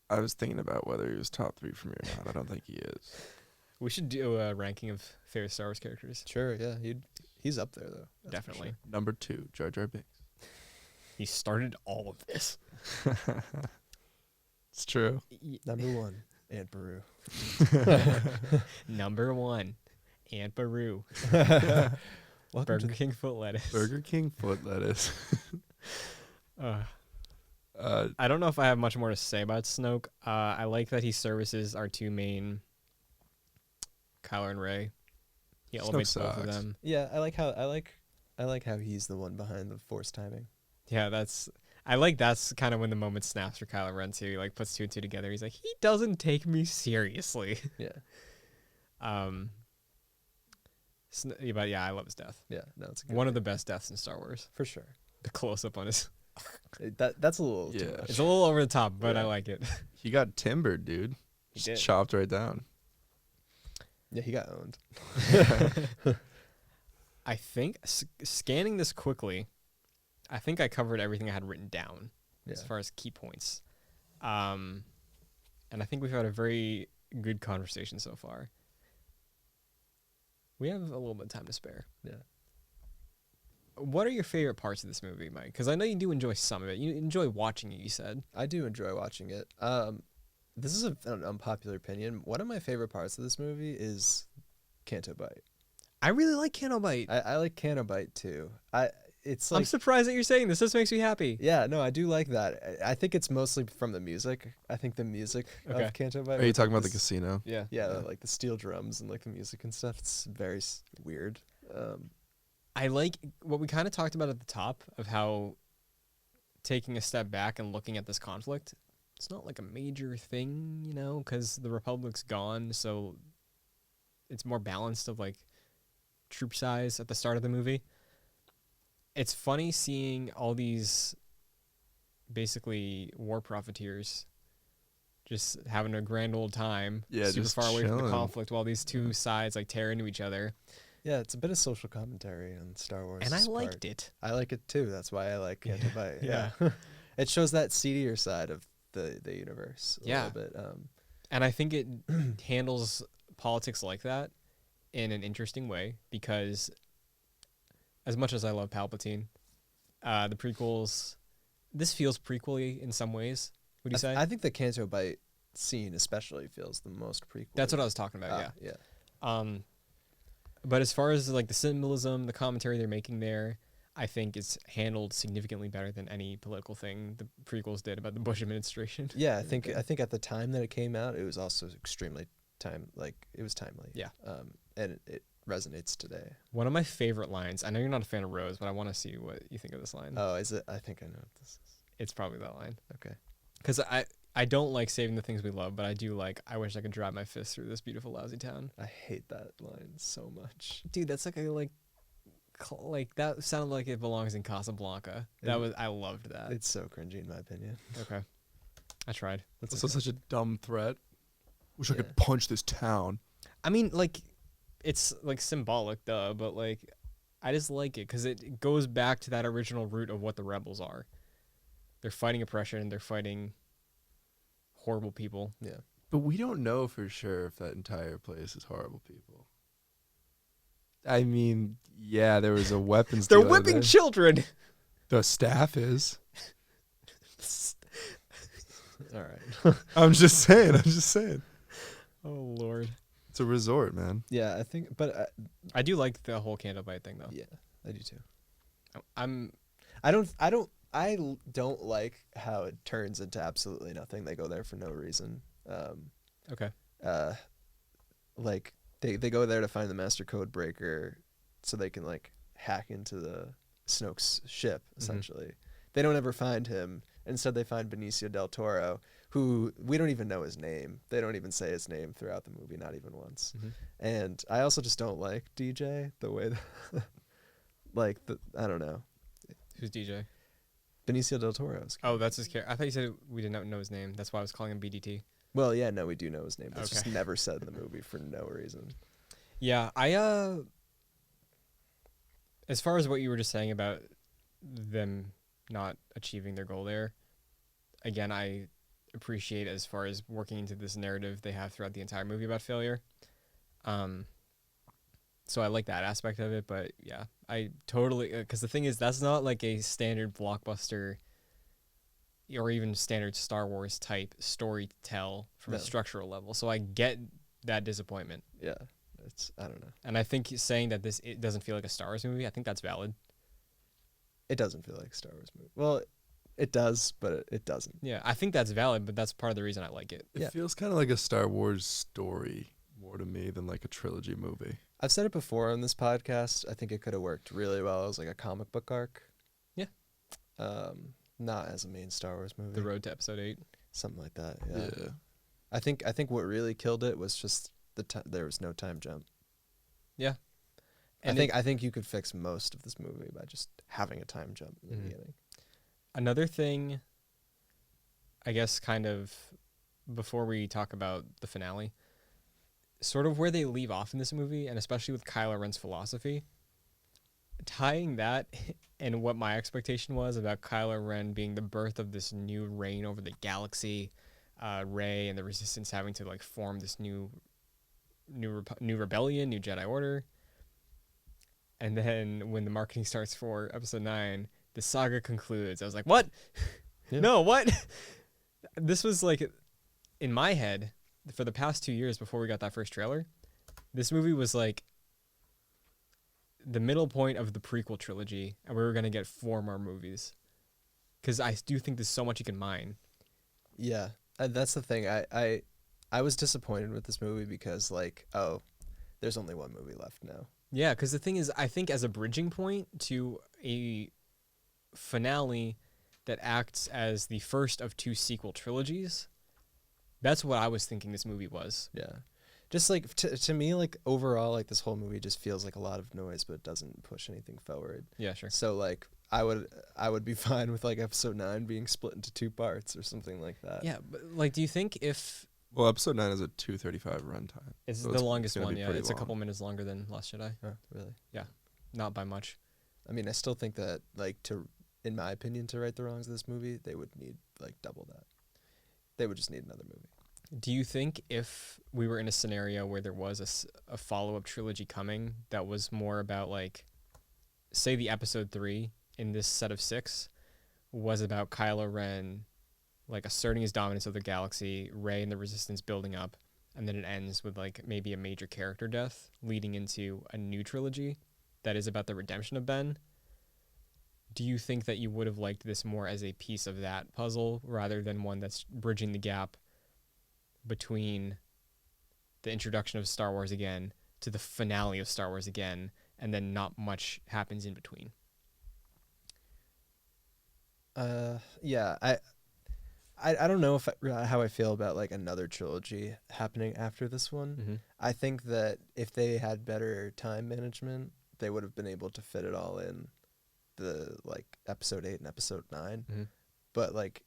I was thinking about whether he was top 3 for me or not. I don't think he is. We should do a ranking of favorite Star Wars characters. Sure, yeah, he's up there though. That's for Definitely. sure. Number 2, Jar Jar Binks. He started all of this. It's true. Number 1, Aunt Beru. Number 1, Aunt Beru. Welcome Burger King foot lettuce. Burger King foot lettuce. I don't know if I have much more to say about Snoke. I like that he services our two main, Kylo and Rey. He elevates both of sucks. them. Yeah, I like how he's the one behind the Force timing. Yeah, that's kind of when the moment snaps for Kylo Ren too. He like puts 2 and 2 together. He's like, he doesn't take me seriously. Yeah, But yeah, I love his death. yeah, no, it's a good One of the best deaths in Star Wars. for sure. The close up on his. That's a little too Yeah. much. It's a little over the top, but I Yeah. like it. He got timbered, dude. He Just did. chopped right down. Yeah, he got owned. I think scanning this quickly, I think I covered everything I had written down as Yeah. far as key points. And I think we've had a very good conversation so far. We have a little bit of time to spare. Yeah. What are your favorite parts of this movie, Mike? Because I know you do enjoy some of it. You enjoy watching it, you said. I do enjoy watching it. This is an unpopular opinion. One of my favorite parts of this movie is Canto Bite. I really like Canto Bite. I like Canto Bite too. It's I'm like surprised that you're saying this. This makes me happy. yeah, no, I do like that. I think it's mostly from the music. I think the music Okay. of Canto Bite. Are you with, talking like, about the this- casino? Yeah. Yeah, Yeah. like the steel drums and like the music and stuff. It's very weird. I like what we kind of talked about at the top of how taking a step back and looking at this conflict, it's not like a major thing, you know, because the Republic's gone, so it's more balanced of like troop size at the start of the movie. It's funny seeing all these basically war profiteers just having a grand old time, Yeah, super just far away from the chilling. conflict while these two sides like tear into each other. Yeah, it's a bit of social commentary on Star Wars. And I liked it. I like it too. That's why I like Canto Bite. Yeah. It shows that seedier side of the universe a Yeah. little bit. And I think it handles politics like that in an interesting way because as much as I love Palpatine, the prequels, this feels prequel-y in some ways. Would you say? I think the Canto Bite scene especially feels the most prequel. That's what I was talking about, yeah. yeah. But as far as like the symbolism, the commentary they're making there, I think it's handled significantly better than any political thing the prequels did about the Bush administration. Yeah, I think at the time that it came out, it was also extremely it was timely. Yeah. And it resonates today. One of my favorite lines, I know you're not a fan of Rose, but I want to see what you think of this line. Oh, is it? I think I know what this is. It's probably that line. Okay. Because I don't like saving the things we love, but I do like, I wish I could drive my fist through this beautiful, lousy town. I hate that line so much. Dude, that's like like that sounded like it belongs in Casablanca. I loved that. It's so cringy in my opinion. Okay. I tried. That's Also such a dumb threat. Wish I Yeah. could punch this town. I mean, like, it's like symbolic, duh, but like, I just like it because it goes back to that original root of what the rebels are. They're fighting oppression. They're fighting horrible people. Yeah. But we don't know for sure if that entire place is horrible people. I mean, yeah, there was a weapons They're dealer whipping there. children. The staff is. All right. I'm just saying. Oh Lord. It's a resort, man. Yeah, I think, but I do like the whole candle bite thing though. yeah, I do too. I I don't like how it turns into absolutely nothing. They go there for no reason. okay. Like they go there to find the master code breaker so they can like hack into the Snoke's ship essentially. They don't ever find him, Instead, they find Benicio del Toro, who we don't even know his name. They don't even say his name throughout the movie, not even once. And I also just don't like DJ the way that, I don't know. Who's DJ? Benicio del Toro's. Oh, that's his character. I thought you said we did not know his name. That's why I was calling him BDT. Well, yeah, no, we do know his name, but it's just Okay. never said in the movie for no reason. Yeah, as far as what you were just saying about them not achieving their goal there, again, I appreciate as far as working into this narrative they have throughout the entire movie about failure. So I like that aspect of it, but yeah, I totally, because the thing is, that's not like a standard blockbuster or even standard Star Wars type story to tell from a No. structural level. So I get that disappointment. Yeah, I don't know. And I think saying that it doesn't feel like a Star Wars movie, I think that's valid. It doesn't feel like a Star Wars movie. Well, it does, but it doesn't. Yeah, I think that's valid, but that's part of the reason I like it. It Yeah. feels kind of like a Star Wars story more to me than like a trilogy movie. I've said it before on this podcast. I think it could have worked really well as like a comic book arc. Yeah. Not as a main Star Wars movie. The Road to Episode 8. Something like that. Yeah. I think what really killed it was just there was no time jump. Yeah. I think you could fix most of this movie by just having a time jump in the beginning. Another thing, I guess, kind of before we talk about the finale, sort of where they leave off in this movie, and especially with Kylo Ren's philosophy, tying that and what my expectation was about Kylo Ren being the birth of this new reign over the galaxy, Rey and the Resistance having to like form this new rebellion, new Jedi Order. And then when the marketing starts for Episode 9, the saga concludes. I was like, what? Yeah. No, what? This was like, in my head, for the past 2 years before we got that first trailer, this movie was like the middle point of the prequel trilogy, and we were going to get 4 more movies. Because I do think there's so much you can mine. Yeah, that's the thing. I was disappointed with this movie because there's only one movie left now. Yeah, because the thing is, I think as a bridging point to a finale that acts as the first of 2 sequel trilogies, that's what I was thinking this movie was. Yeah, just like to me, like overall, like this whole movie just feels like a lot of noise, but it doesn't push anything forward. Yeah, sure. So like I would be fine with like Episode 9 being split into 2 parts or something like that. Yeah, but like, do you think if Well, Episode 9 is a 2:35 runtime. it's So the it's longest gonna one? be Yeah, pretty it's a long. couple minutes longer than Last Jedi. Oh, really? Not by much. I mean, I still think that in my opinion, to right the wrongs of this movie, they would need like double that. They would just need another movie. Do you think if we were in a scenario where there was a follow-up trilogy coming that was more about, like, say the Episode 3 in this set of 6 was about Kylo Ren, like, asserting his dominance of the galaxy, Rey and the Resistance building up, and then it ends with, like, maybe a major character death leading into a new trilogy that is about the redemption of Ben? Do you think that you would have liked this more as a piece of that puzzle rather than one that's bridging the gap between the introduction of Star Wars again to the finale of Star Wars again, and then not much happens in between? Yeah, I don't know how I feel about like another trilogy happening after this one. Mm-hmm. I think that if they had better time management, they would have been able to fit it all in the like Episode 8 and Episode 9. Mm-hmm. But like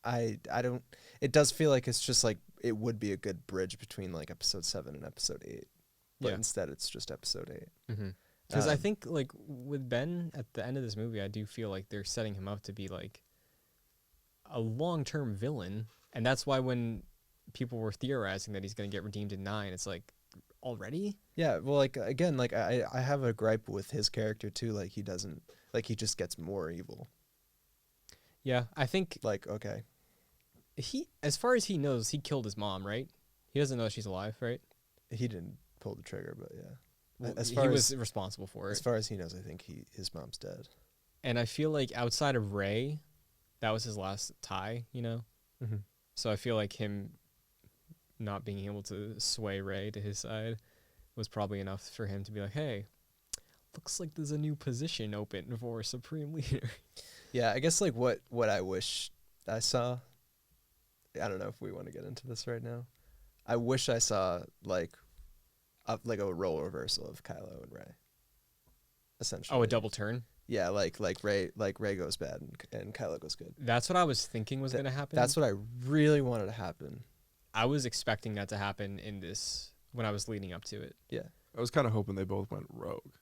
I don't, it does feel like it's just like it would be a good bridge between like Episode 7 and Episode 8. But Yeah. instead it's just Episode 8. Mm-hmm. Because I Um, think, like, with Ben at the end of this movie, I do feel like they're setting him up to be, like, a long-term villain. And that's why when people were theorizing that he's going to get redeemed in 9, it's like, already? Yeah, well, like again, like I have a gripe with his character too. Like he doesn't, like he just gets more evil. Yeah, I think Like okay, as far as he knows, he killed his mom, right? He doesn't know she's alive, right? he didn't pull the trigger, but yeah. Well, As he far was as responsible for as it. far as he knows, I think his mom's dead. And I feel like outside of Rey, that was his last tie, you know? Mm-hmm. So I feel like him not being able to sway Rey to his side was probably enough for him to be like, hey, looks like there's a new position open for Supreme Leader. Yeah, I guess like what I wish I saw. I don't know if we want to get into this right now. I wish I saw like a role reversal of Kylo and Rey. Essentially. Oh, a double turn. Yeah, like Rey goes bad and Kylo goes good. That's what I was thinking was going to happen. That's what I really wanted to happen. I was expecting that to happen in this when I was leading up to it. Yeah. I was kind of hoping they both went rogue.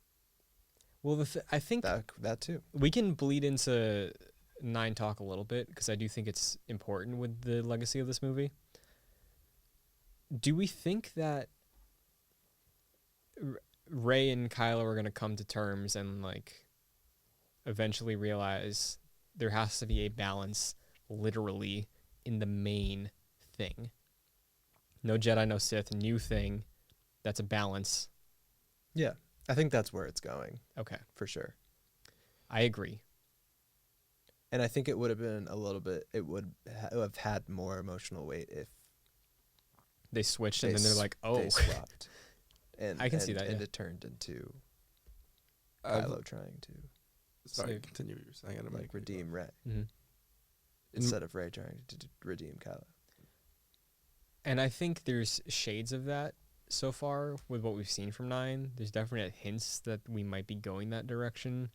Well, I think that too. we can bleed into 9 talk a little bit because I do think it's important with the legacy of this movie. Do we think that Rey and Kylo are going to come to terms and like eventually realize there has to be a balance literally in the main thing? No Jedi, no Sith, new thing. That's a balance. Yeah. I think that's where it's going. Okay. For sure. I agree. And I think it would have been a little bit, it would have had more emotional weight if they switched and then they're like, oh. They swapped. And I can see that, And yeah. it turned into Kylo trying to Sorry, continue what you're saying. I don't like redeem Rey Mm-hmm. instead of Rey trying to redeem Kylo. And I think there's shades of that so far with what we've seen from 9. There's definite hints that we might be going that direction.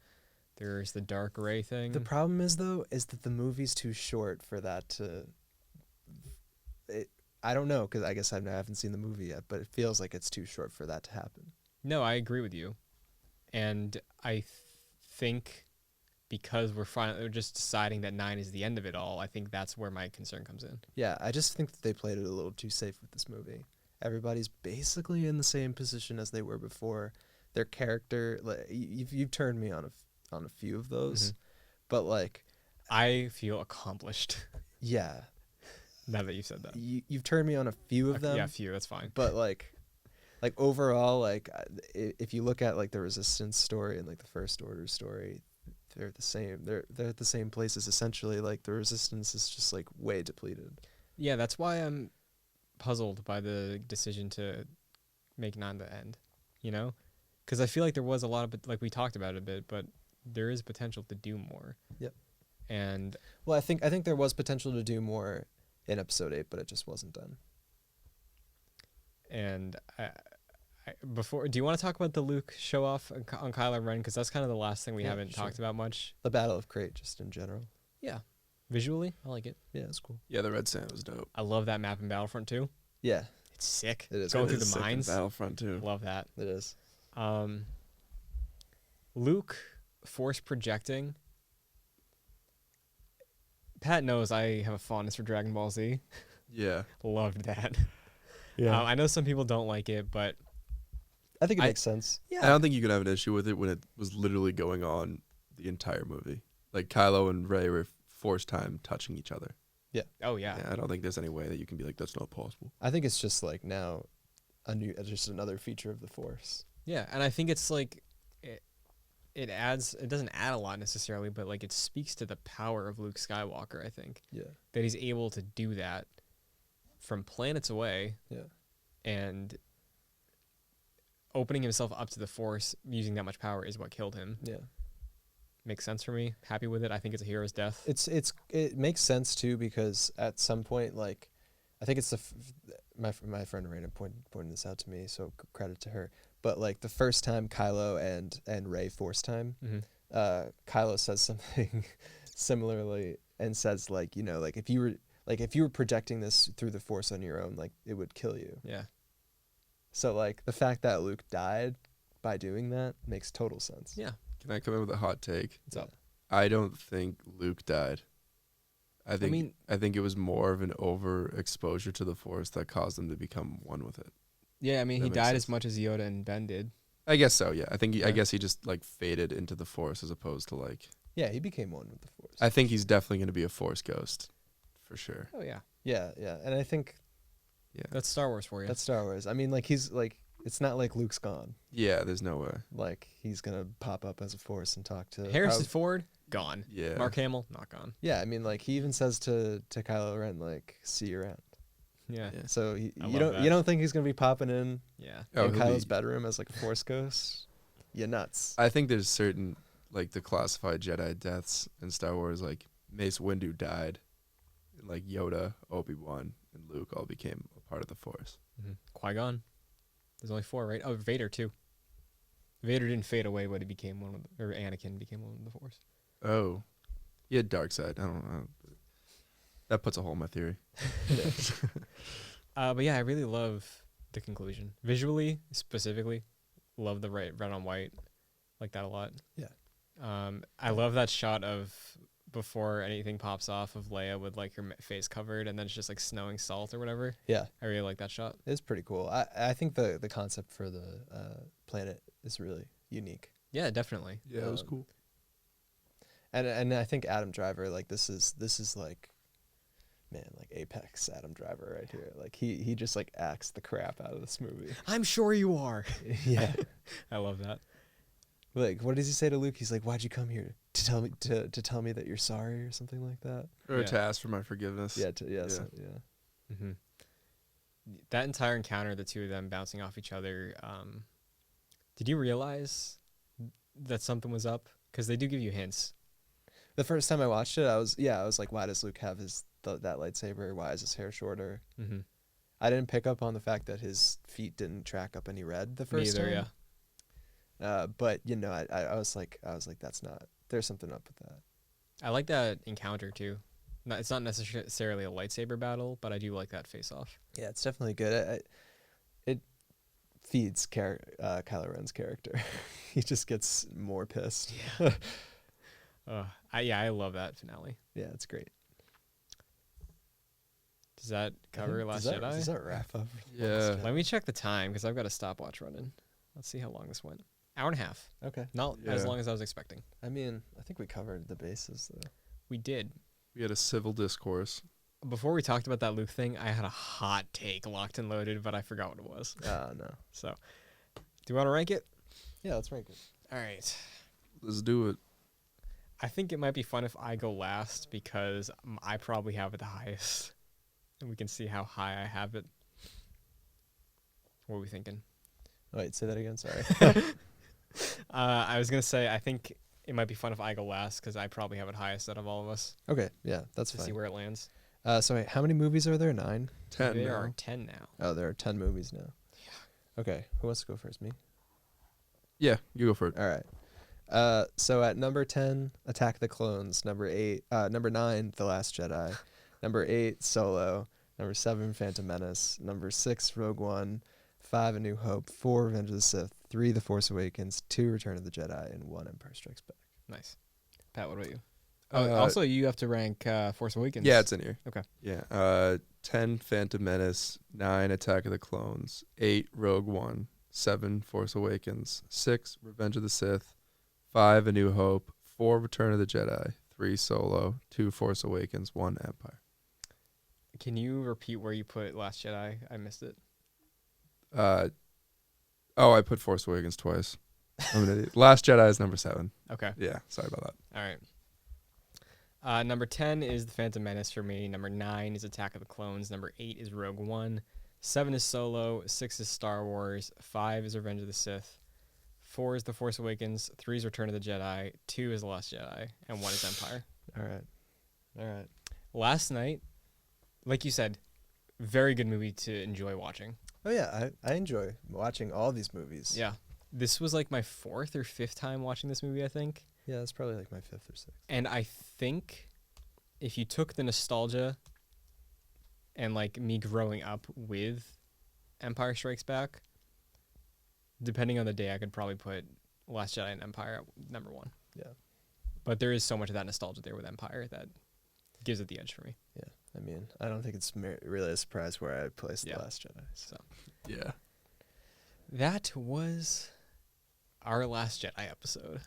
There's the dark Rey thing. The problem is that the movie's too short for that to. I don't know because I guess I haven't seen the movie yet, but it feels like it's too short for that to happen. No, I agree with you, and I think because we're just deciding that 9 is the end of it all, I think that's where my concern comes in. Yeah, I just think that they played it a little too safe with this movie. Everybody's basically in the same position as they were before. Their character, like, you've turned me on a few of those, but like, I feel accomplished. Yeah. Now that you said that, you've turned me on a few of them. Yeah, a few. That's fine. But like overall, like if you look at like the Resistance story and like the First Order story, they're the same. They're at the same places essentially. Like the Resistance is just like way depleted. Yeah, that's why I'm puzzled by the decision to make 9 the end. You know, because I feel like there was a lot of like we talked about it a bit, but there is potential to do more. Yep. And well, I think there was potential to do more in episode 8, but it just wasn't done. And before, do you want to talk about the Luke show off on Kylo Ren? Because that's kind of the last thing we haven't talked about much. The Battle of Crate, just in general. Yeah, visually, I like it. Yeah, it's cool. Yeah, the red sand was dope. I love that map in Battlefront 2. Yeah, it's sick. It is. Going It through is the mines. Battlefront too. Love that. It is. Luke force projecting. Pat knows I have a fondness for Dragon Ball Z. Yeah. Loved that. Yeah. I know some people don't like it, but I think it makes sense. yeah. I don't think you could have an issue with it when it was literally going on the entire movie. Like Kylo and Rey were forced time touching each other. Yeah. Oh yeah. I don't think there's any way that you can be like, that's not possible. I think it's just like now, just another feature of the Force. Yeah, and I think it's like it doesn't add a lot necessarily, but like it speaks to the power of Luke Skywalker, I think. Yeah. That he's able to do that from planets away. Yeah. And opening himself up to the Force using that much power is what killed him. Yeah. Makes sense for me. Happy with it. I think it's a hero's death. It makes sense too because at some point, like, I think it's my friend Raina pointed this out to me, so credit to her. But like the first time Kylo and Rey force time, Kylo says something similarly and says like, you know, like if you were projecting this through the Force on your own, like it would kill you. Yeah. So like the fact that Luke died by doing that makes total sense. Yeah. Can I come in with a hot take? What's up? I don't think Luke died. I think it was more of an overexposure to the Force that caused him to become one with it. Yeah, I mean, That he makes died sense. as much as Yoda and Ben did. I guess so, yeah. I guess he just like faded into the Force as opposed to like. Yeah, he became one with the Force. I think he's definitely going to be a Force ghost, for sure. Oh yeah. Yeah, and I think Yeah. That's Star Wars for you. that's Star Wars. I mean, like he's like, it's not like Luke's gone. Yeah, there's no way. Like he's gonna pop up as a Force and talk to Harrison Ford, gone. Yeah. Mark Hamill, not gone. Yeah, I mean, like he even says to Kylo Ren, like, "See you around." Yeah. Yeah. So I you love don't that. think he's gonna be popping in Yeah. Oh, in he'll Kylo's be- bedroom as like a Force ghost? You nuts. I think there's certain like the classified Jedi deaths in Star Wars, like Mace Windu died and like Yoda, Obi-Wan, and Luke all became a part of the Force. Qui-Gon. There's only 4, right? Oh, Vader too. Vader didn't fade away, but he became one of the, or Anakin became one of the Force. Oh, he had dark side. I don't know. That puts a hole in my theory. But yeah, I really love the conclusion. Visually, specifically, love the red on white. Like that a lot. Yeah. I love that shot of before anything pops off of Leia with like her face covered and then it's just like snowing salt or whatever. Yeah. I really like that shot. It's pretty cool. I think the concept for the planet is really unique. Yeah, definitely. Yeah, it was cool. And I think Adam Driver, like this is like, man, like apex Adam Driver right here. Like he just like acts the crap out of this movie. I'm sure you are. Yeah. I love that. Like, what does he say to Luke? He's like, "Why'd you come here to tell me to tell me that you're sorry or something like that?" Or Yeah. to ask for my forgiveness. Yeah. Mm-hmm. That entire encounter, the two of them bouncing off each other. Did you realize that something was up? Because they do give you hints. The first time I watched it, I was like, "Why does Luke have that lightsaber? Why is his hair shorter?" Mm-hmm. I didn't pick up on the fact that his feet didn't track up any red the first Me either, time. yeah. But you know, I was like, that's not. There's something up with that. I like that encounter too. It's not necessarily a lightsaber battle, but I do like that face-off. Yeah, it's definitely good. It feeds Kylo Ren's character. He just gets more pissed. Yeah. I love that finale. Yeah, it's great. Does that cover Last Jedi? Does that wrap up? Yeah. Let me check the time because I've got a stopwatch running. Let's see how long this went. Hour and a half. Okay. Not as Yeah. long as I was expecting. I mean, I think we covered the bases though. We did. We had a civil discourse. Before we talked about that Luke thing, I had a hot take locked and loaded, but I forgot what it was. Oh no. So, do you want to rank it? Yeah, let's rank it. All right. Let's do it. I think it might be fun if I go last because I probably have it the highest. And we can see how high I have it. What are we thinking? Wait, say that again. Sorry. I was going to say, I think it might be fun if I go last because I probably have it highest out of all of us Okay. Yeah, that's to fine. see where it lands. So wait, how many movies are there? 9. 10 There now. are 10 now. Oh, there are 10 movies now. Yeah. Okay. Who wants to go first? Me. Yeah, you go for it. All right. So at number 10, Attack of the Clones. Number 9, The Last Jedi. Number 8, Solo. Number 7, Phantom Menace. Number 6, Rogue One. 5, A New Hope. 4, Revenge of the Sith. 3, The Force Awakens. 2, Return of the Jedi. And 1, Empire Strikes Back. Nice. Pat, what about you? Also, you have to rank Force Awakens. Yeah, it's in here. Okay. Yeah. 10, Phantom Menace. 9, Attack of the Clones. 8, Rogue One. 7, Force Awakens. 6, Revenge of the Sith. 5, A New Hope. 4, Return of the Jedi. 3, Solo. 2, Force Awakens. 1, Empire. Can you repeat where you put Last Jedi? I missed it. I put Force Awakens twice. I'm an idiot. Last Jedi is number 7. Okay. Yeah, sorry about that. All right. Number 10 is The Phantom Menace for me. Number 9 is Attack of the Clones. Number 8 is Rogue One. 7 is Solo. 6 is Star Wars. 5 is Revenge of the Sith. 4 is The Force Awakens. 3 is Return of the Jedi. 2 is The Last Jedi. And 1 is Empire. All right. Last night, like you said, very good movie to enjoy watching. Oh yeah, I enjoy watching all these movies. Yeah. This was like my 4th or 5th time watching this movie, I think. Yeah, it's probably like my 5th or 6th. And I think if you took the nostalgia and like me growing up with Empire Strikes Back, depending on the day, I could probably put Last Jedi and Empire at number 1. Yeah. But there is so much of that nostalgia there with Empire that gives it the edge for me. Yeah. I mean, I don't think it's really a surprise where I placed Yeah. The Last Jedi. So Yeah. that was our Last Jedi episode.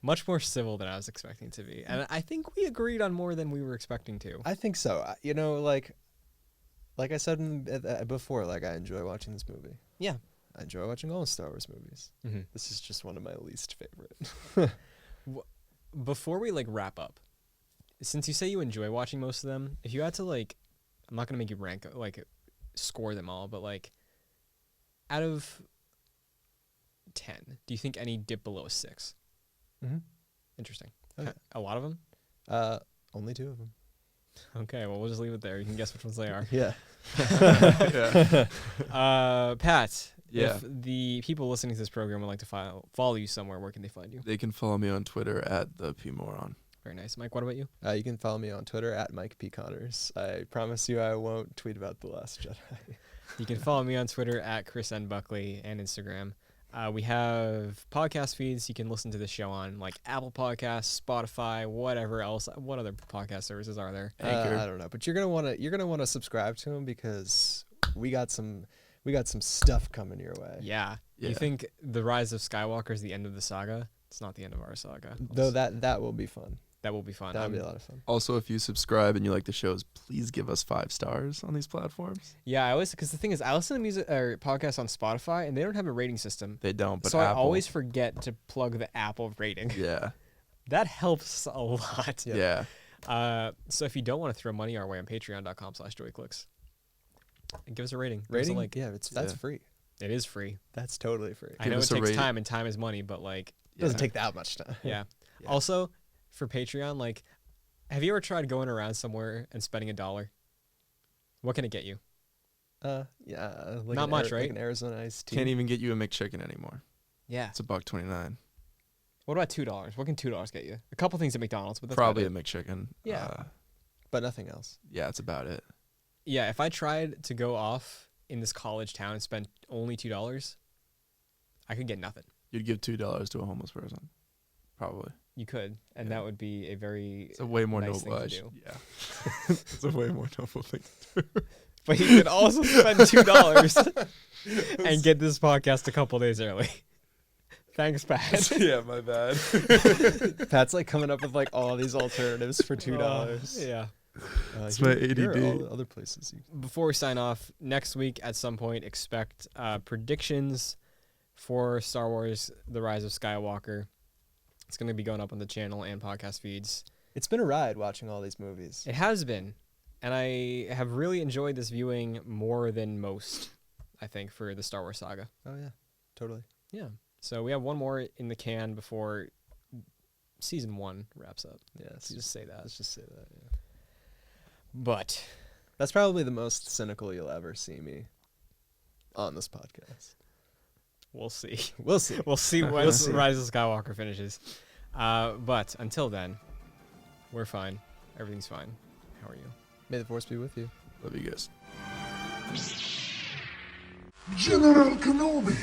Much more civil than I was expecting to be. And I think we agreed on more than we were expecting to. I think so. You know, like I said before, like I enjoy watching this movie. Yeah. I enjoy watching all the Star Wars movies. Mm-hmm. This is just one of my least favorite. Before we like wrap up, since you say you enjoy watching most of them, if you had to like, I'm not gonna make you rank like score them all, but like out of 10, do you think any dip below a 6? Mm-hmm. Interesting. Okay. A lot of them. Only 2 of them. Okay, well, we'll just leave it there. You can guess which ones they are. Yeah. Pat, Yeah. if the people listening to this program would like to follow you somewhere, where can they find you? They can follow me on Twitter at the PMoron. Very nice. Mike, what about you? You can follow me on Twitter at Mike P. Connors. I promise you I won't tweet about The Last Jedi. You can follow me on Twitter at Chris N. Buckley and Instagram. We have podcast feeds you can listen to the show on, like Apple Podcasts, Spotify, whatever else. What other podcast services are there? Anchor. I don't know, but you're gonna want to subscribe to them because we got some stuff coming your way. Yeah. Yeah. You think The Rise of Skywalker is the end of the saga? It's not the end of our saga. Though that will be fun. That will be fun. That'll be a lot of fun. Also, if you subscribe and you like the shows, please give us 5 stars on these platforms. Yeah, I always, because the thing is, I listen to music or podcasts on Spotify, and they don't have a rating system. They don't, but So Apple, I always forget to plug the Apple rating. Yeah. That helps a lot. Yeah. So if you don't want to throw money our way on patreon.com/joyclicks, and give us a rating. Give us a Rating? link. Yeah, that's free. It is free. That's totally free. I know it us a takes rate. time, and time is money, but like, It doesn't take that much time. yeah. Yeah. Also, for Patreon, like, have you ever tried going around somewhere and spending $1? What can it get you? Yeah. Like Not much, right? Like an Arizona iced tea. Can't even get you a McChicken anymore. Yeah. It's $1.29. What about $2? What can $2 get you? A couple things at McDonald's, but that's Probably a about it. McChicken. Yeah. But nothing else. Yeah, that's about it. Yeah, if I tried to go off in this college town and spend only $2, I could get nothing. You'd give $2 to a homeless person. Probably. You could, and Yeah. that would be a very. It's a way more Nice noble. thing to do. Yeah. It's a way more noble thing. But you could also spend $2 and get this podcast a couple days early. Thanks, Pat. Yeah, my bad. Pat's like coming up with like all these alternatives for $2. Yeah. It's my Here are all ADD. the other places. Before we sign off, next week at some point, expect predictions for Star Wars: The Rise of Skywalker. It's going to be going up on the channel and podcast feeds. It's been a ride watching all these movies. It has been, and I have really enjoyed this viewing more than most, I think, for the Star Wars saga. Oh yeah, totally. Yeah. So we have one more in the can before season 1 wraps up. Yeah, Let's just say that. let's just say that. Yeah. But That's probably the most cynical you'll ever see me on this podcast. we'll see. We'll see. We'll see when We'll see. Rise of Skywalker finishes. But until then, we're fine. Everything's fine. How are you? May the force be with you. Love you guys. General Kenobi.